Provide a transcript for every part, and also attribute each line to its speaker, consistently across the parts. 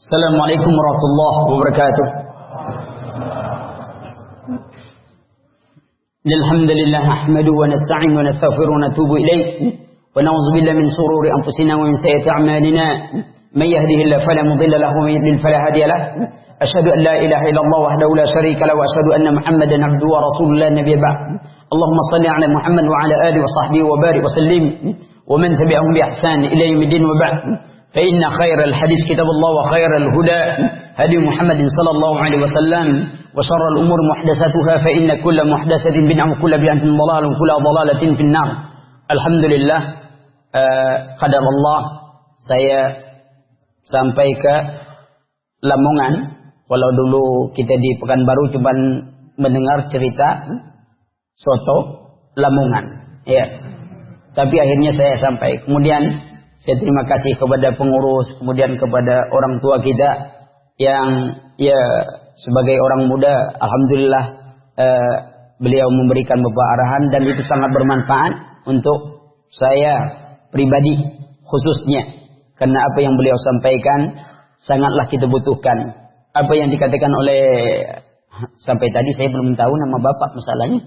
Speaker 1: Assalamualaikum warahmatullahi wabarakatuh. Alhamdulillah nahmaduhu wa nasta'inu wa nastaghfiruhu wa natubu ilayh wa na'udzu billahi min shururi anfusina wa min sayyiati a'malina. Man yahdihillahu fala mudilla lahu wa man yudlil fala hadiya lahu. Asyhadu an la ilaha illallah wahdahu la syarika lahu wa asyhadu anna Muhammadan abduhu wa rasuluhu la nabiyya ba'd. Allahumma shalli ala Muhammad wa ala alihi wa sahbihi wa barik wa sallim wa man tabi'ahum bi ihsan ila yaumiddin wa ba'd. فإن خير الحديث كتاب الله وخير الهدى هدي محمد صلى الله عليه وسلم وشر الأمور محدثاتها فإن كل محدثة بدعة وكل بدعة ضلالة وكل ضلالة في النار. Alhamdulillah, qadar Allah saya sampai ke Lamongan. Walau dulu kita di Pekanbaru cuma mendengar cerita soto Lamongan, ya. Tapi akhirnya saya sampai. Kemudian saya terima kasih kepada pengurus, kemudian kepada orang tua kita yang ya sebagai orang muda, alhamdulillah beliau memberikan beberapa arahan dan itu sangat bermanfaat untuk saya pribadi khususnya. Karena apa yang beliau sampaikan sangatlah kita butuhkan. Apa yang dikatakan oleh sampai tadi saya belum tahu nama bapak masalahnya.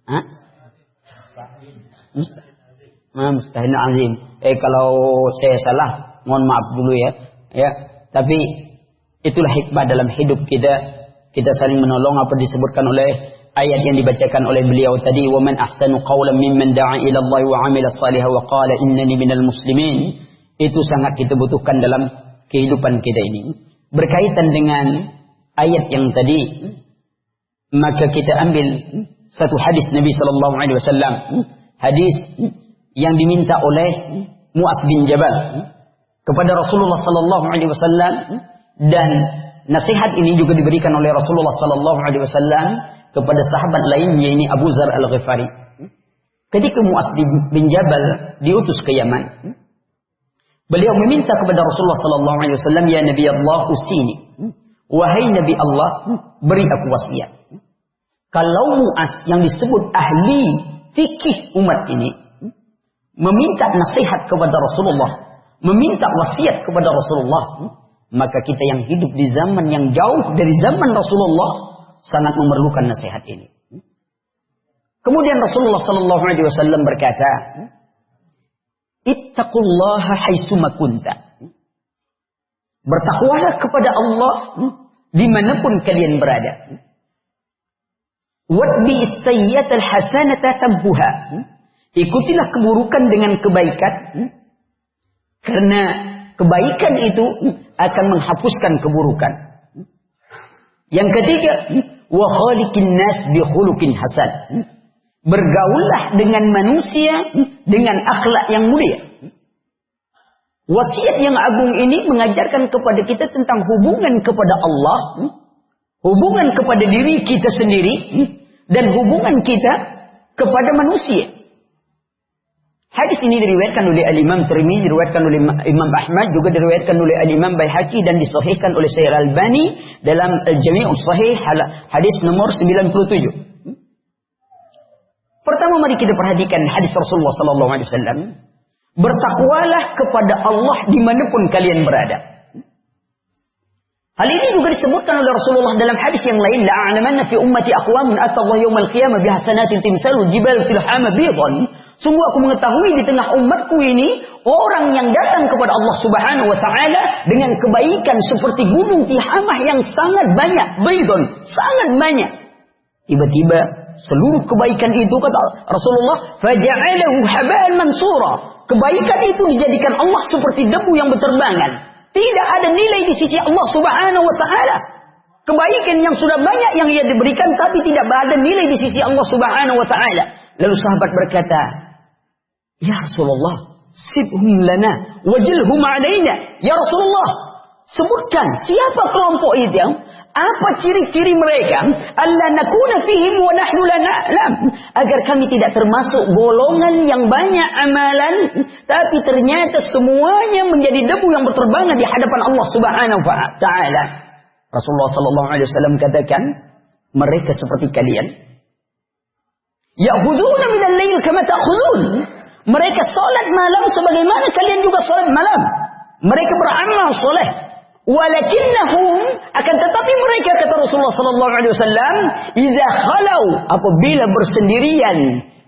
Speaker 1: Hah? Mustahil Azim. Kalau saya salah, mohon maaf dulu ya. Tapi itulah hikmah dalam hidup kita. Kita saling menolong apa disebutkan oleh ayat yang dibacakan oleh beliau tadi. Wa man ahsanu qawlan mimman da'a ila Allah wa 'amila shalihan wa qala innani minal muslimin. Itu sangat kita butuhkan dalam kehidupan kita ini. Berkaitan dengan ayat yang tadi, maka kita ambil satu hadis Nabi sallallahu alaihi wasallam. Hadis yang diminta oleh Mu'az bin Jabal kepada Rasulullah sallallahu alaihi wasallam, dan nasihat ini juga diberikan oleh Rasulullah sallallahu alaihi wasallam kepada sahabat lainnya, ini Abu Dzar Al-Ghifari. Ketika Mu'az bin Jabal diutus ke Yaman, beliau meminta kepada Rasulullah sallallahu alaihi wasallam, ya Nabi Allah usini, wahai Nabi Allah, beri aku wasiat. Kalau Mu'az yang disebut ahli fikih umat ini meminta nasihat kepada Rasulullah, meminta wasiat kepada Rasulullah, maka kita yang hidup di zaman yang jauh dari zaman Rasulullah sangat memerlukan nasihat ini. Kemudian Rasulullah sallallahu alaihi wasallam berkata, ittaqullaha haitsuma kunta. Bertakwalah kepada Allah dimanapun kalian berada. Watbi as-sayyi'atal hasanata tamhuha. Ikutilah keburukan dengan kebaikan, karena kebaikan itu akan menghapuskan keburukan. Yang ketiga, wa khaliqin nas bi khuluqin hasan. Bergaullah dengan manusia dengan akhlak yang mulia. Wasiat yang agung ini mengajarkan kepada kita tentang hubungan kepada Allah, hubungan kepada diri kita sendiri, dan hubungan kita kepada manusia. Hadis ini diriwayatkan oleh Al-Imam Tirmidzi, diriwayatkan oleh Imam Ahmad, juga diriwayatkan oleh Al-Imam Baihaqi dan disahihkan oleh Syekh Al-Albani dalam Al-Jami' As-Sahih hadis nomor 97. Pertama mari kita perhatikan hadis Rasulullah sallallahu alaihi wasallam. Bertakwalah kepada Allah dimanapun kalian berada. Hal ini juga disebutkan oleh Rasulullah dalam hadis yang lain, la a'lamanna fi ummati aqwamun atallaha yaumal qiyamah bihasanatin timsalu jibal fil hama bidan. Sungguh aku mengetahui di tengah umatku ini orang yang datang kepada Allah Subhanahu wa taala dengan kebaikan seperti gunung Tihamah yang sangat banyak, baydun, sangat banyak. Tiba-tiba seluruh kebaikan itu, kata Rasulullah, faja'alahu haba'an mansura. Kebaikan itu dijadikan Allah seperti debu yang berterbangan. Tidak ada nilai di sisi Allah Subhanahu wa taala. Kebaikan yang sudah banyak yang ia diberikan tapi tidak ada nilai di sisi Allah Subhanahu wa taala. Lalu sahabat berkata, ya Rasulullah, sibhum lana wajilhum alaina. Ya Rasulullah, sebutkan siapa kelompok itu, apa ciri-ciri mereka, alla nakuna fihim wa nahnu la na'lam, agar kami tidak termasuk golongan yang banyak amalan tapi ternyata semuanya menjadi debu yang berterbangan di hadapan Allah Subhanahu wa taala. Rasulullah sallallahu alaihi wasallam katakan, mereka seperti kalian. Ya'khuduna minal lail kama ta'khudun. Mereka salat malam sebagaimana kalian juga salat malam. Mereka beramal soleh. Walakinnahum, akan tetapi mereka, kata Rasulullah sallallahu alaihi wasallam, idza khalau, apabila bersendirian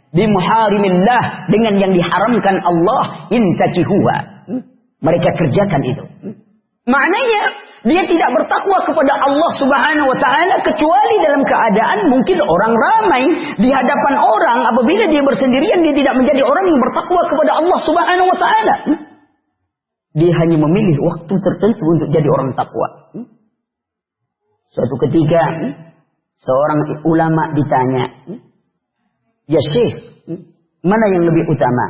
Speaker 1: bi muharimillah, dengan yang diharamkan Allah, intakihuha, mereka kerjakan itu. Maknanya dia tidak bertakwa kepada Allah Subhanahu wa taala kecuali dalam keadaan mungkin orang ramai di hadapan orang. Apabila dia bersendirian, dia tidak menjadi orang yang bertakwa kepada Allah Subhanahu wa taala. Dia hanya memilih waktu tertentu untuk jadi orang takwa. Suatu ketika seorang ulama ditanya, "Ya Syekh, mana yang lebih utama?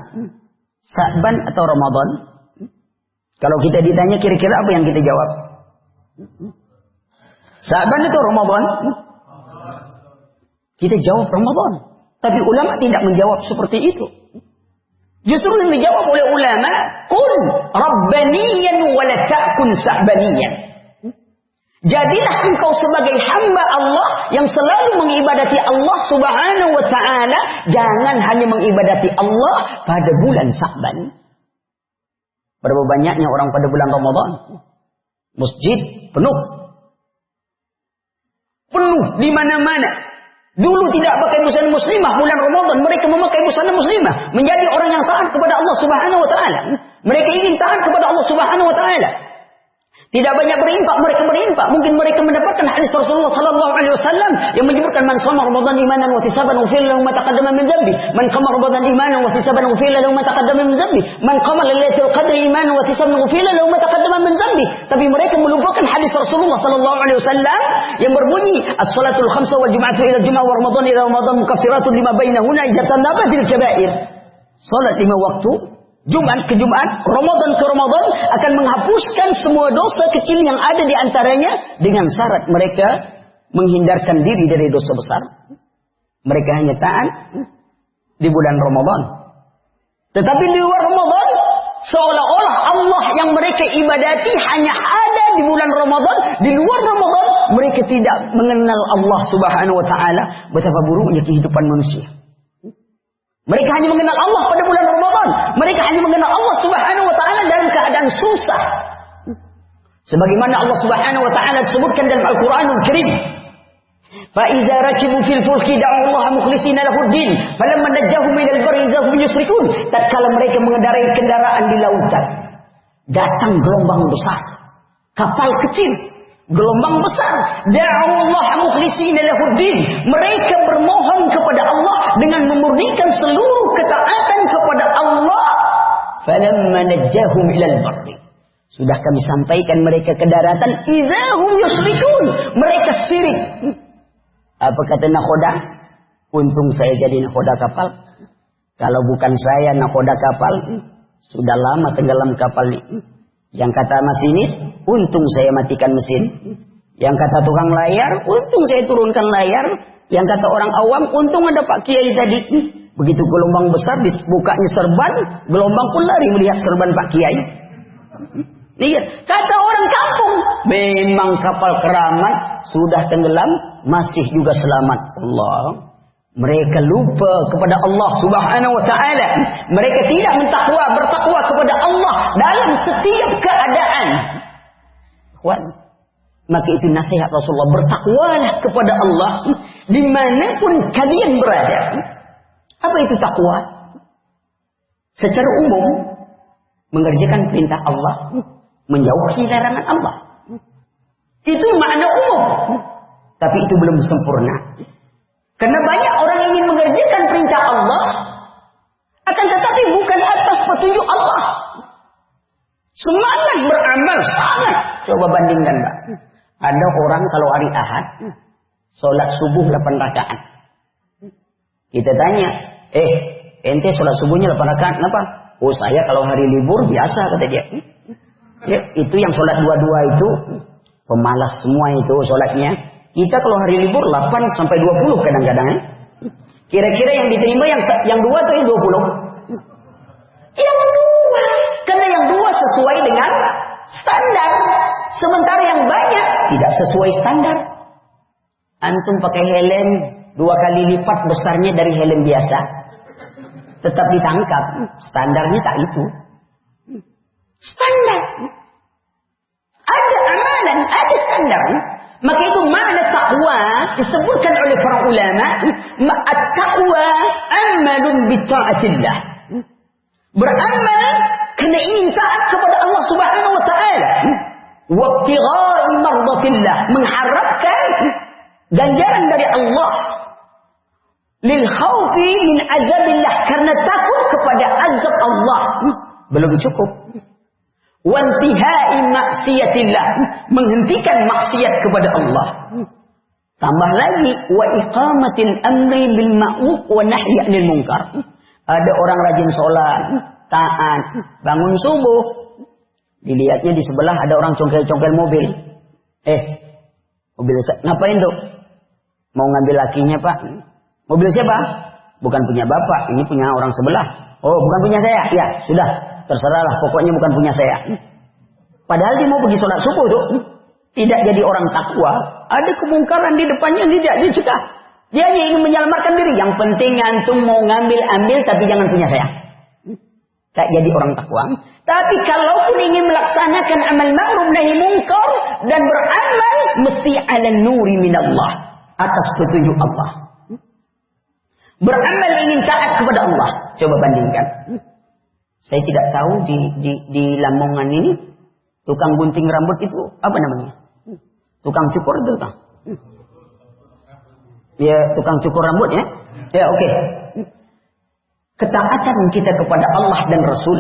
Speaker 1: Sa'ban atau Ramadan?" Kalau kita ditanya kira-kira apa yang kita jawab? Sa'ban atau Ramadan? Kita jawab Ramadan. Tapi ulama tidak menjawab seperti itu. Justru yang dijawab oleh ulama, kun rabbaniyan wa la ta'kun sa'baniyan. Jadilah engkau sebagai hamba Allah yang selalu mengibadati Allah Subhanahu wa taala, jangan hanya mengibadati Allah pada bulan Sa'ban. Berapa banyaknya orang pada bulan Ramadan? Masjid penuh. Penuh di mana-mana. Dulu tidak pakai busana muslimah, bulan Ramadan mereka memakai busana muslimah, menjadi orang yang taat kepada Allah Subhanahu wa taala. Mereka ingin taat kepada Allah Subhanahu wa taala. Tidak banyak berinfak, mereka berinfak. Mungkin mereka mendapatkan hadis Rasulullah sallallahu alaihi wasallam yang menyebutkan man shoma Ramadan imanan wa ihtisaban ghufira lahu ma taqaddama min dhanbi. Man qama Ramadan imanan wa ihtisaban ghufira lahu ma taqaddama min dhanbi. Man qama lailatul qadri imanan wa ihtisaban ghufira lahu ma taqaddama min dhanbi. Tapi mereka melupakan hadis Rasulullah sallallahu alaihi wasallam yang berbunyi as-salatul khamsa wal jum'atu ila jum'ah wa Ramadan ila Ramadan mukaffiratun lima bainahunna idza tanabatil kaba'ir. Salat 5 waktu, Jumat ke Jumat, Ramadan ke Ramadan, akan menghapuskan semua dosa kecil yang ada di antaranya, dengan syarat mereka menghindarkan diri dari dosa besar. Mereka hanya taat di bulan Ramadan. Tetapi di luar Ramadan, seolah-olah Allah yang mereka ibadati hanya ada di bulan Ramadan. Di luar Ramadan, mereka tidak mengenal Allah Subhanahu wa taala. Betapa buruknya kehidupan manusia. Mereka hanya mengenal Allah pada bulan Ramadan. Mereka hanya mengenal Allah Subhanahu wa taala dalam keadaan susah. Sebagaimana Allah Subhanahu wa taala sebutkan dalam Al-Qur'anul Karim, "Fa idza rakibu fil fulki da'u Allah mukhlishina lahu ad-din, falamma najjahum minal barri idza hum yusyrikun." Tatkala mereka mengendarai kendaraan di lautan, datang gelombang besar, kapal kecil, gelombang besar, da'u Allah mukhlishina lahu ad-din. Mereka bermohon kepada Allah dengan memurnikan seluruh ketaatan kepada Allah. Falamma najjahum ilal barri, sudah kami sampaikan mereka ke daratan, idza hum yusyrikun, mereka syirik. Apa kata nakhoda? Untung saya jadi nakhoda kapal. Kalau bukan saya nakhoda kapal, sudah lama tenggelam kapal ini. Yang kata masinis, untung saya matikan mesin. Yang kata tukang layar, untung saya turunkan layar. Yang kata orang awam, untung ada Pak Kiai tadi. Begitu gelombang besar, dibukanya serban, gelombang pun lari melihat serban Pak Kiai. Lihat, kata orang kampung, memang kapal keramat sudah tenggelam, masih juga selamat. Allah, mereka lupa kepada Allah Subhanahu wa taala. Mereka tidak bertakwa kepada Allah dalam setiap keadaan. Maka itu nasihat Rasulullah, bertakwalah kepada Allah dimanapun kalian berada. Apa itu takwa? Secara umum, mengerjakan perintah Allah, menjauhi larangan Allah. Itu makna umum. Tapi itu belum sempurna. Karena banyak orang ingin mengerjakan perintah Allah, akan tetapi bukan atas petunjuk Allah. Semangat beramal sangat. Coba bandingkan, Mbak. Ada orang kalau hari Ahad, sholat subuh 8 rakaat. Kita tanya, ente sholat subuhnya 8 rakaat, kenapa? Oh, saya kalau hari libur biasa, kata dia. Ya, itu yang sholat 2-2 itu, pemalas semua itu sholatnya. Kita kalau hari libur 8 sampai 20 kadang-kadang. Kira-kira yang diterima yang 2 atau yang 20? Yang 2. Karena yang 2 sesuai dengan standar. Sementara yang banyak tidak sesuai standar. Antum pakai helm 2 kali lipat besarnya dari helm biasa, tetap ditangkap. Standarnya tak itu. Standar. ada amalan, ada standar. Maka itu makna takwa disebutkan oleh para ulama, at-taqwa amalun bi ta'atillah. Beramal karena ingin taat kepada Allah Subhanahu wa taala. Wa ibtigha'i mardatillah, mengharapkan ganjaran dari Allah. Lil khaufi min azabillah, karena takut kepada azab Allah. Belum cukup. Wantihai maksiatillah, menghentikan maksiat kepada Allah. Tambah lagi wa iqamatil amri bil ma'ruf wa nahyi 'anil munkar. Ada orang rajin sholat, taat, bangun subuh, dilihatnya di sebelah ada orang congkel-congkel mobil. Mobil ngapain tuh? Mau ngambil lakinya, Pak. Mobil siapa? Bukan punya bapak, ini punya orang sebelah. Oh, bukan punya saya. Ya, sudah. Terserahlah, pokoknya bukan punya saya. Padahal dia mau pergi sholat subuh tuh. Tidak jadi orang takwa. Ada kemungkaran di depannya, tidak dicegah. Dia hanya ingin menyelamatkan diri. Yang penting antum mau ambil, tapi jangan punya saya. Tak jadi orang takwa. Tapi kalaupun ingin melaksanakan amal ma'ruf nahi munkar dan beramal, mesti ala nuri minallah, atas petunjuk Allah. Beramal ingin taat kepada Allah. Coba bandingkan. Saya tidak tahu di Lamongan ini tukang gunting rambut itu apa namanya? Tukang cukur itu kan? Ya, tukang cukur rambut ya. Ya, oke. Ketaatan kita kepada Allah dan Rasul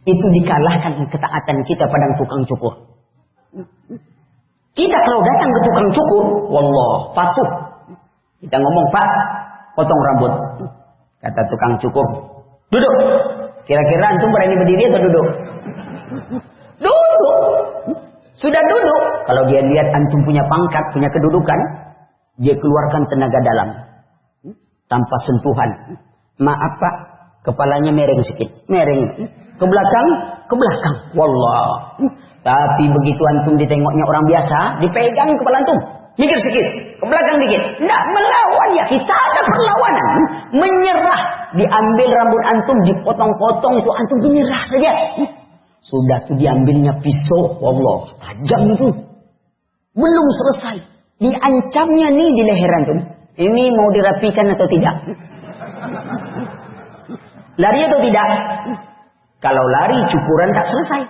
Speaker 1: itu dikalahkan ketaatan kita pada tukang cukur. Kita kalau datang ke tukang cukur, wallah, patuh. Kita ngomong, Pak, potong rambut. Kata tukang cukur, duduk. Kira-kira antum berani berdiri atau duduk? Duduk. Sudah duduk. Kalau dia lihat antum punya pangkat, punya kedudukan, dia keluarkan tenaga dalam. Tanpa sentuhan. Maaf Pak, kepalanya mereng sedikit. Mereng. Ke belakang, ke belakang. Wallah. Tapi begitu antum ditengoknya orang biasa, dipegang kepala antum. Mikir sedikit, ke belakang dikit. Tidak melawan ya, kita ada perlawanan. Menyerah. Diambil rambut antum, dipotong-potong, itu antum menyerah saja. Sudah tuh diambilnya pisau, wallah, tajam itu. Belum selesai. Diancamnya nih di leher antum. Ini mau dirapikan atau tidak? Lari atau tidak? Kalau lari, cukuran tak selesai.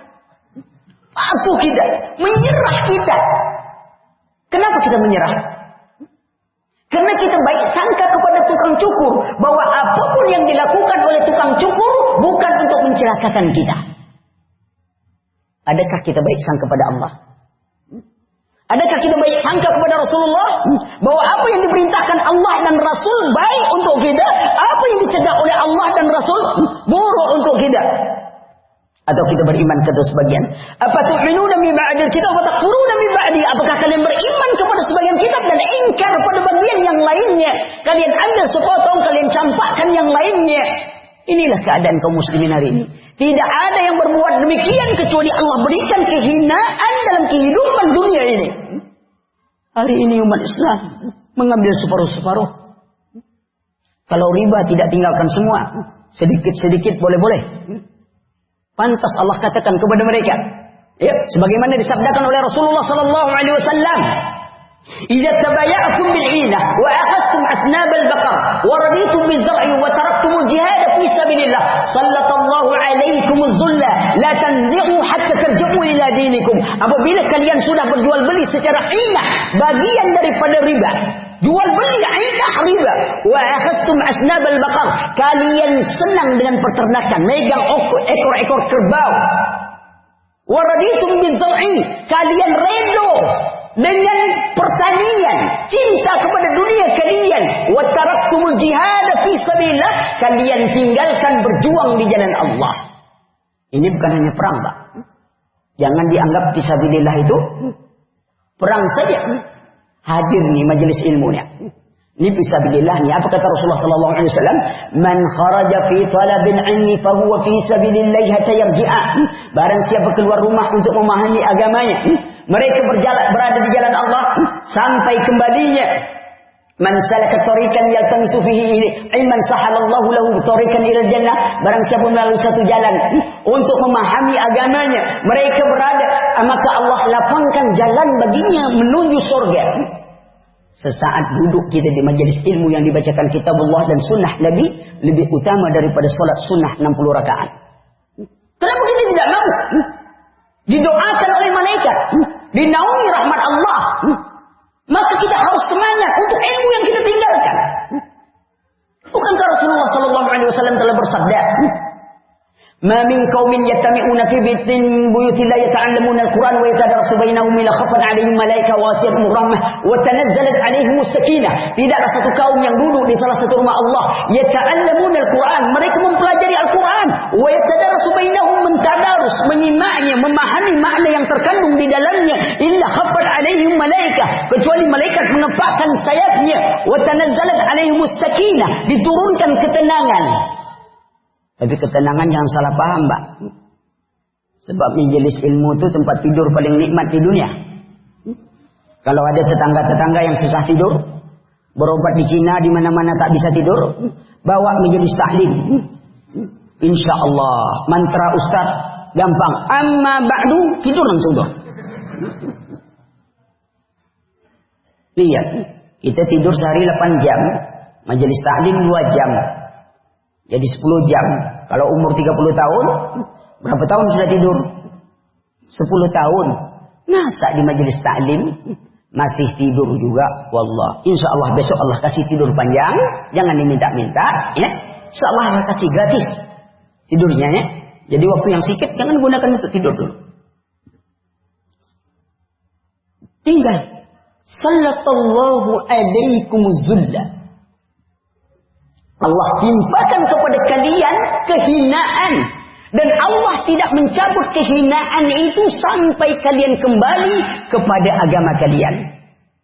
Speaker 1: Patuh kita, menyerah kita. Kenapa kita menyerah? Karena kita baik sangka kepada tukang cukur. Bahwa apapun yang dilakukan oleh tukang cukur bukan untuk mencelakakan kita. Adakah kita baik sangka kepada Allah? Adakah kita baik sangka kepada Rasulullah? Bahwa apa yang diperintahkan Allah dan Rasul baik untuk kita. Apa yang dicegah oleh Allah dan Rasul buruk untuk kita. Atau kita beriman kepada sebagian. Apa tu'minuna min ba'dil kitab wa takfuruna min ba'di? Apakah kalian beriman kepada sebagian kitab dan ingkar pada bagian yang lainnya? Kalian ambil sepotong, kalian campakkan yang lainnya. Inilah keadaan kaum muslimin hari ini. Tidak ada yang berbuat demikian kecuali Allah berikan kehinaan dalam kehidupan dunia ini. Hari ini umat Islam mengambil separuh-separuh. Kalau riba tidak tinggalkan semua. Sedikit-sedikit boleh-boleh. Pantas Allah katakan kepada mereka, ya, sebagaimana disabdakan oleh Rasulullah sallallahu alaihi wasallam, "Idza tabaya'tum bil-'inah wa akhadtum asnab al-baqar wa raditum bil-zar'i wa taraktum al-jihad fi sabilillah, sallallahu alaikum az-zulla la tanzi'u hatta tarji'u ila dinikum." Apabila kalian sudah berjual beli secara inah, bagian daripada riba, jual beli inah riba, wa akhadtum asnab al-baqar, kalian senang dengan peternakan, megang ekor-ekor kerbau, wa raditum bil-zar'i, kalian redo dengan pertanian, cinta kepada dunia kalian, wa taraktumul jihad fi sabilillah, kalian tinggalkan berjuang di jalan Allah. Ini bukan hanya perang, Pak. Jangan dianggap fisabilillah itu perang saja. Hadir nih majelis ilmunya. Ini fisabilillah nih. Apa kata Rasulullah sallallahu alaihi wasallam? Man kharaja fi talabin anni fa huwa fi sabilillah hatta yarji'a. Barang siapa keluar rumah untuk memahami agamanya, mereka berada di jalan Allah sampai kembalinya. Man salaka tariqan yaltamisu fihi ilman sahalallahu lahu tariqan ilal jannah. Barang siapa melalui satu jalan untuk memahami agamanya, mereka berada, maka Allah lapangkan jalan baginya menuju surga. Sesaat duduk kita di majelis ilmu yang dibacakan kitabullah dan sunnah Nabi lebih utama daripada solat sunnah 60 rakaat. Kenapa kita tidak mau? Didoakan oleh malaikat, dinaungi rahmat Allah. Maka kita harus semangat untuk ilmu yang kita tinggalkan. Bukankah Rasulullah SAW telah bersabda, "Ma min qaumin yattami'una fi baitin buyutin la yata'allamuna al-Qur'an wa yatadarasu bainahum illa khaffat 'alaihim malaika wa wasiyatuhum rahmah wa tanazzalat 'alaihim as-sakinah." Tidaklah satu kaum yang duduk di salah satu rumah Allah, yata'allamuna al-Qur'an, mereka mempelajari Al-Qur'an, wa yatadarasu bainahum, mentadarus, menyimaknya, memahami makna yang terkandung di dalamnya, illa khaffat 'alaihim malaika, kecuali malaikat mengepakkan sayapnya, wa tanazzalat 'alaihim as-sakinah, diturunkan ketenangan. Tapi ketenangan jangan salah paham, Mbak. Sebab majelis ilmu itu tempat tidur paling nikmat di dunia. Kalau ada tetangga-tetangga yang susah tidur, berobat di Cina di mana-mana tak bisa tidur, bawa majelis taklim. Insya Allah mantra ustaz gampang. Amma ba'du, tidur langsung tuh. Lihat, kita tidur sehari 8 jam, majelis taklim 2 jam. Jadi 10 jam. Kalau umur 30 tahun, berapa tahun sudah tidur? 10 tahun. Masa di majelis taklim masih tidur juga? Wallah. Insya Allah besok Allah kasih tidur panjang. Jangan diminta-minta. Ya. Insya Allah Allah kasih gratis tidurnya. Ya. Jadi waktu yang sedikit jangan gunakan untuk tidur dulu. Tinggal. Sallallahu alaikumuz zulla. Allah timpakan kepada kalian kehinaan. Dan Allah tidak mencabut kehinaan itu sampai kalian kembali kepada agama kalian.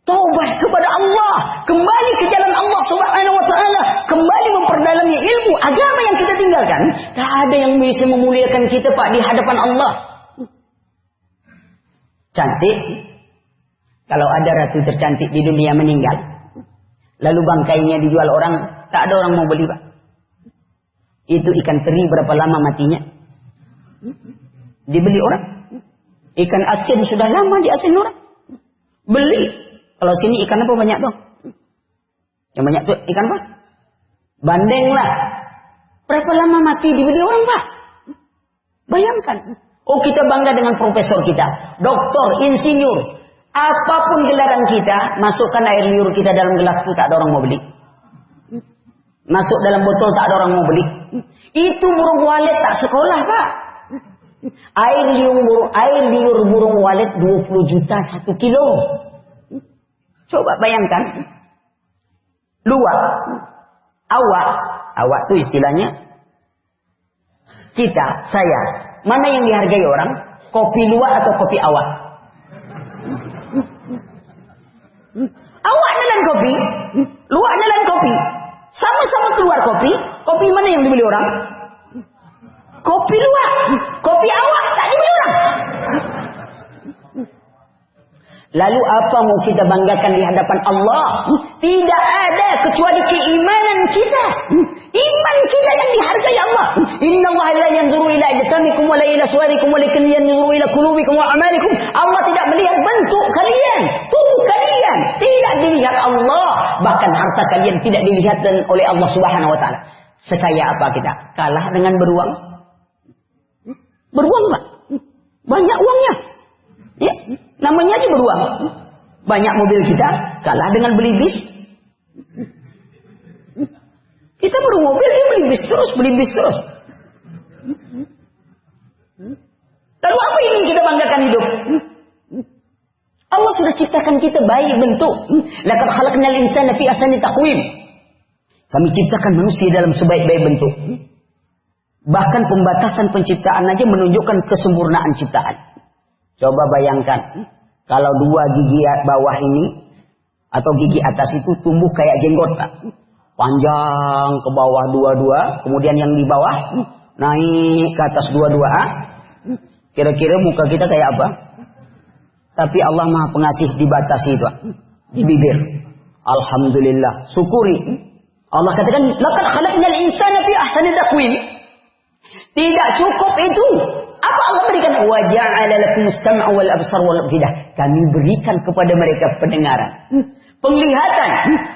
Speaker 1: Taubat kepada Allah. Kembali ke jalan Allah Subhanahu wa ta'ala. Kembali memperdalami ilmu agama yang kita tinggalkan. Tak ada yang bisa memuliakan kita, Pak, di hadapan Allah. Cantik. Kalau ada ratu tercantik di dunia meninggal, lalu bangkainya dijual orang, tak ada orang mau beli, Pak. Itu ikan teri berapa lama matinya? Dibeli orang. Ikan asin sudah lama di asin orang. Beli. Kalau sini ikan apa banyak dong? Yang banyak tuh ikan apa? Bandeng lah. Berapa lama mati dibeli orang, Pak? Bayangkan. Oh, kita bangga dengan profesor kita, doktor, insinyur. Apapun gelaran kita, masukkan air liur kita dalam gelas itu tak ada orang mau beli. Masuk dalam botol tak ada orang mau beli. Itu burung walet tak sekolah, Pak. Air liur burung walet 20 juta 1 kilo. Coba bayangkan. Luwak. Awak itu istilahnya kita, saya. Mana yang dihargai orang? Kopi luwak atau kopi awak? Awak nelan kopi, luwak nelan kopi. Sama-sama keluar kopi. Kopi mana yang dibeli orang? Kopi luwak. Kopi awak tak dibeli orang. Lalu apa mau kita banggakan di hadapan Allah? Tidak ada kecuali keimanan kita. Iman kita yang dihargai Allah. Inna Allah la yanzuru ila ajsamikum wa la ila suwarikum walakin yanzuru ila qulubikum wa amalikum. Allah tidak melihat bentuk kalian, tubuh kalian. Tidak dilihat Allah. Bahkan harta kalian tidak dilihat oleh Allah Subhanahu wa taala. Sekaya apa kita? Kalah dengan beruang? Beruang, Pak. Banyak uangnya. Ya, namanya aja beruang. Banyak mobil kita kalah dengan beli bis. Kita baru mobil, dia beli bis terus. Lalu apa yang ingin kita banggakan hidup? Allah sudah ciptakan kita baik bentuk. Laqad khalaqnal insana fi ahsani taqwim. Kami ciptakan manusia dalam sebaik-baik bentuk. Bahkan pembatasan penciptaan aja menunjukkan kesempurnaan ciptaan. Coba bayangkan, kalau 2 gigi bawah ini atau gigi atas itu tumbuh kayak jenggot, Pak. Panjang ke bawah 2, kemudian yang di bawah naik ke atas 2. Kira-kira muka kita kayak apa? Tapi Allah Maha Pengasih dibatasi itu, di bibir. Alhamdulillah, syukuri. Allah katakan, laqad khalaqnal insana fi ahsani taqwim. Tidak cukup itu. Apa Allah berikan? Wa ja'ala lakumus sam'a wal absar wal afidah. Kami berikan kepada mereka pendengaran, penglihatan,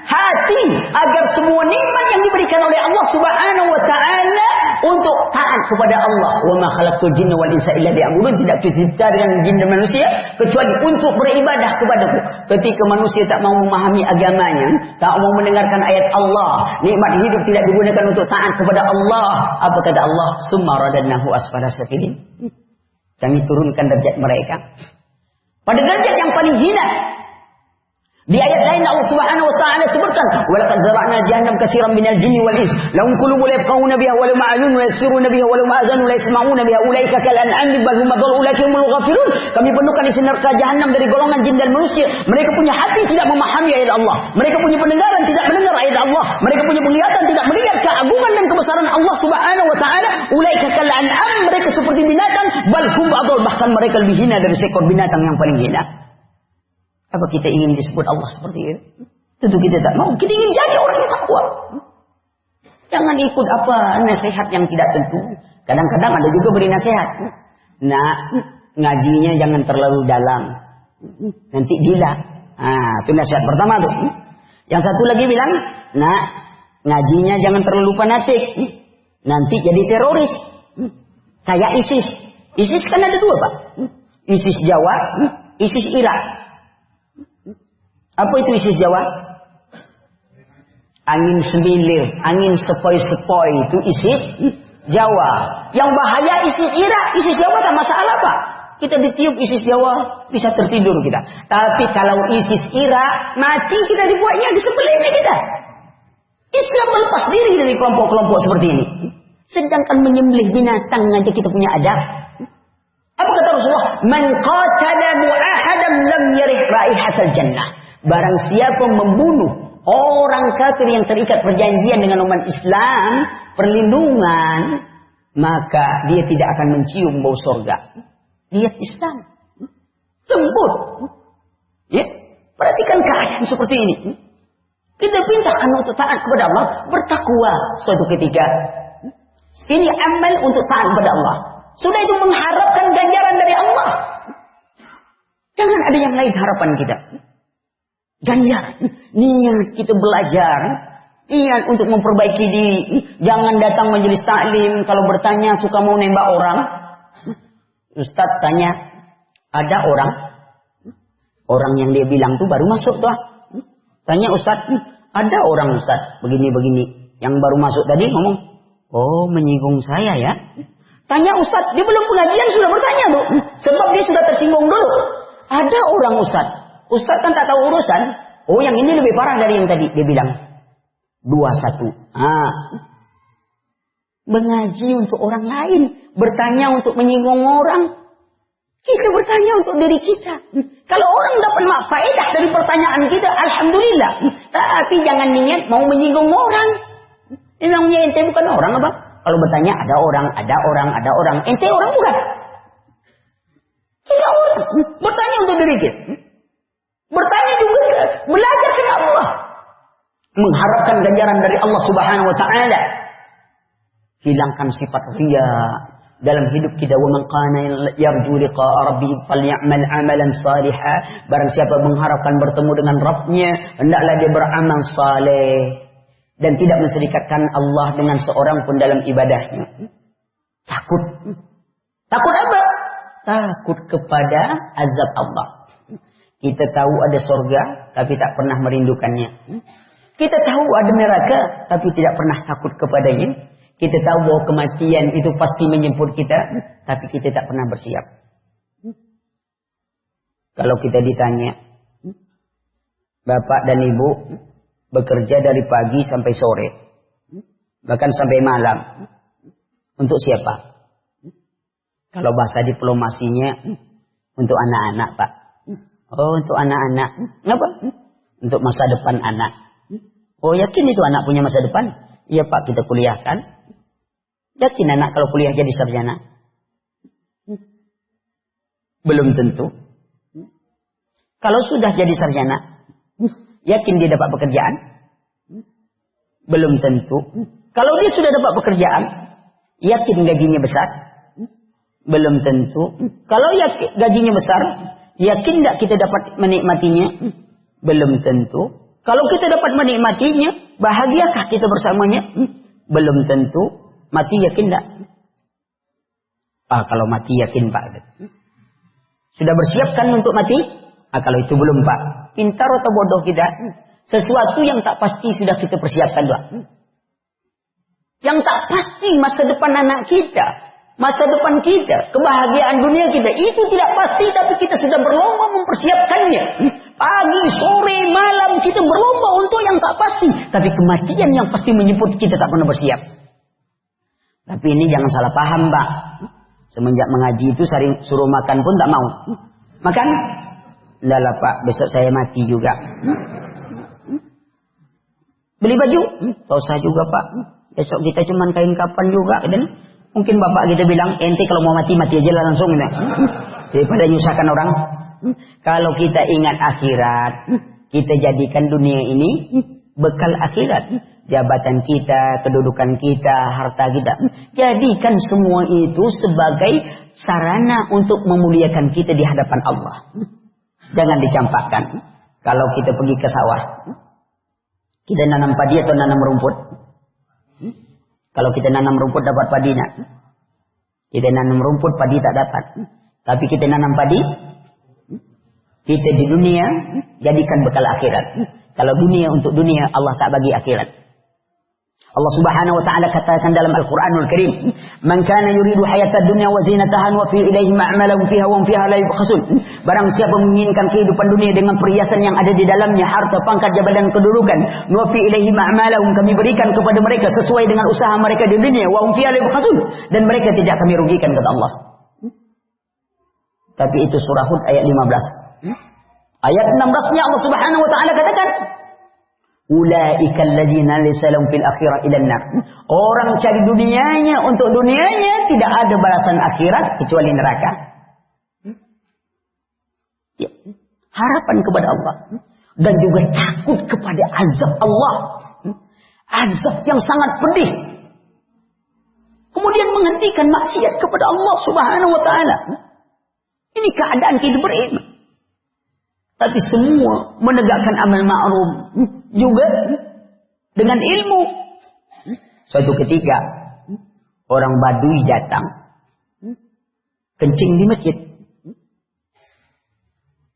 Speaker 1: hati, agar semua nikmat yang diberikan oleh Allah Subhanahu wa taala untuk taat kepada Allah. Wa ma khalaqtul jinna wal insa illa liya'budun. Tidak diciptakan jin dan manusia kecuali untuk beribadah kepadaku. Ketika manusia tak mau memahami agamanya, tak mau mendengarkan ayat Allah, nikmat hidup tidak digunakan untuk taat kepada Allah. Apa kata Allah? Summa radadnahu asfala safilin. Kami turunkan derajat mereka pada derajat yang paling hina. Di ayat lain Allah Subhanahu wa taala sebutkan, "Wa laqad zara'na jahannam katsiran minal jinni wal ins, lahum qulubun la yafqahuna biha wa lahum a'yunun la yabsiruna biha wa lahum adhanun la yasma'una biha ulaika kal an'am bal hum adall ulaika humul ghafilun." Kami penuhkan isi neraka jahanam dari golongan jin dan manusia. Mereka punya hati tidak memahami ayat Allah. Mereka punya pendengaran tidak mendengar ayat Allah. Mereka punya penglihatan tidak melihat keagungan dan kebesaran Allah Subhanahu wa taala. Ulaika kal an'am, mereka seperti binatang, bal hum adall, bahkan mereka lebih hina dari seekor binatang yang paling hina. Apa kita ingin disebut Allah seperti itu? Tentu kita tak mau. Kita ingin jadi orang yang takwa. Jangan ikut apa nasihat yang tidak tentu. Kadang-kadang ada juga beri nasihat. Nah, ngajinya jangan terlalu dalam. Nanti gila. Nah, itu nasihat pertama tuh. Yang satu lagi bilang, nah, ngajinya jangan terlalu fanatik. Nanti jadi teroris. Kayak ISIS. ISIS kan ada dua, Pak. ISIS Jawa, ISIS Irak. Apa itu ISIS Jawa? Angin semilir, angin sepoi-sepoi itu ISIS Jawa. Yang bahaya ISIS Irak, ISIS Jawa tak masalah, Pak. Kita ditiup ISIS Jawa, bisa tertidur kita. Tapi kalau ISIS Irak, mati kita dibuatnya, disembelihnya kita. Islam melepas diri dari kelompok-kelompok seperti ini. Sedangkan menyembelih binatang aja kita punya adab. Apa kata Rasulullah? Man qatala mu'ahadan lam yarih raihatal jannah. Barang siapa membunuh orang kafir yang terikat perjanjian dengan umat Islam, perlindungan, maka dia tidak akan mencium bau surga. Dia Islam. Lembut. Ya? Perhatikan keadaan seperti ini. Kita pintakan untuk taat kepada Allah, bertakwa suatu ketika. Ini amal untuk taat kepada Allah. Sudah itu mengharapkan ganjaran dari Allah. Jangan ada yang lain harapan kita. Ganjaran, niat kita belajar, niat untuk memperbaiki diri. Jangan datang majelis taklim kalau bertanya suka mau nembak orang. Ustaz tanya, ada orang yang dia bilang tuh baru masuk tuh. Tanya Ustaz, ada orang Ustaz begini-begini yang baru masuk tadi ngomong, oh menyinggung saya ya. Tanya Ustaz, dia belum pengajian sudah bertanya tuh, sebab dia sudah tersinggung dulu. Ada orang Ustaz. Ustaz kan tak tahu urusan. Oh yang ini lebih parah dari yang tadi. Dia bilang 2-1. Mengaji untuk orang lain. Bertanya untuk menyinggung orang. Kita bertanya untuk diri kita. Kalau orang dapat faedah dari pertanyaan kita, alhamdulillah. Tapi jangan niat mau menyinggung orang. Memangnya ente bukan orang apa? Kalau bertanya ada orang. Ente orang bukan? Tidak orang. Bertanya untuk diri kita. Bertanya juga, belajar kepada Allah, mengharapkan ganjaran dari Allah Subhanahu wa taala. Hilangkan sifat riya dalam hidup kita. Wa man qana yarju liqa'a rabbih falyamal 'amalan shalihan. Barang siapa mengharapkan bertemu dengan Rabbnya, hendaklah dia beramal saleh dan tidak menserikatkan Allah dengan seorang pun dalam ibadahnya. Takut apa? Takut kepada azab Allah. Kita tahu ada surga, tapi tak pernah merindukannya. Kita tahu ada neraka, tapi tidak pernah takut kepadanya. Kita tahu bahwa kematian itu pasti menjemput kita, tapi kita tak pernah bersiap. Kalau kita ditanya, Bapak dan Ibu bekerja dari pagi sampai sore, bahkan sampai malam, untuk siapa? Kalau bahasa diplomasinya, untuk anak-anak, Pak. Oh, untuk anak-anak. Kenapa? Untuk masa depan anak. Oh, yakin itu anak punya masa depan? Iya, Pak, kita kuliahkan. Yakin anak kalau kuliah jadi sarjana? Belum tentu. Kalau sudah jadi sarjana, Yakin dia dapat pekerjaan? Belum tentu. Kalau dia sudah dapat pekerjaan, yakin gajinya besar? Belum tentu. Kalau gajinya besar, yakin tidak kita dapat menikmatinya? Belum tentu. Kalau kita dapat menikmatinya, bahagiakah kita bersamanya? Belum tentu. Mati yakin tidak? Kalau mati yakin Pak. Sudah bersiapkan untuk mati? Kalau itu belum Pak. Pintar atau bodoh kita? Sesuatu yang tak pasti sudah kita persiapkan Pak. Yang tak pasti masa depan anak kita, masa depan kita, kebahagiaan dunia kita, itu tidak pasti, tapi kita sudah berlomba mempersiapkannya. Pagi, sore, malam kita berlomba untuk yang tak pasti, tapi kematian yang pasti menyebut kita tak pernah bersiap. Tapi ini jangan salah paham Pak. Semenjak mengaji itu sering suruh makan pun tak mau. Makan? Enggak lah Pak, besok saya mati juga. Beli baju? Tak usah juga Pak. Besok kita cuma kain kapan juga. Dan mungkin bapak kita bilang, ente kalau mau mati, mati aja lah langsung. Daripada nyusahkan orang. Kalau kita ingat akhirat, kita jadikan dunia ini bekal akhirat. Jabatan kita, kedudukan kita, harta kita. Jadikan semua itu sebagai sarana untuk memuliakan kita di hadapan Allah. Jangan dicampakkan. Kalau kita pergi ke sawah, kita nanam padi atau nanam rumput? Kalau kita nanam rumput dapat padi nak? Kita nanam rumput padi tak dapat. Tapi kita nanam padi, kita di dunia jadikan bekal akhirat. Kalau dunia untuk dunia, Allah tak bagi akhirat. Allah Subhanahu wa taala katakan dalam Al-Qur'anul Karim, "Man kana yuridu hayatad dunya wa zinataha wa fi ilaihi ma'malahum fiha wa hum fiha la yubkhasun." Barang siapa menginginkan kehidupan dunia dengan perhiasan yang ada di dalamnya, harta, pangkat, jabatan, kedudukan, wa fi ilaihi ma'malahum, kami berikan kepada mereka sesuai dengan usaha mereka di dunia, wa hum fiha la yubkhasun, dan mereka tidak kami rugikan kata Allah. Tapi itu surah Hud ayat 15. Ayat 16-nya Allah Subhanahu wa taala katakan, "Ulaika alladzina laysa lahum fil akhirah illa an-nar." Orang cari dunianya untuk dunianya, tidak ada balasan akhirat kecuali neraka. Ya. Harapan kepada Allah dan juga takut kepada azab Allah. Azab yang sangat pedih. Kemudian menghentikan maksiat kepada Allah Subhanahu wa taala. Ini keadaan kita beriman. Tapi semua menegakkan amal ma'ruf juga dengan ilmu. Suatu ketika orang Badui datang kencing di masjid.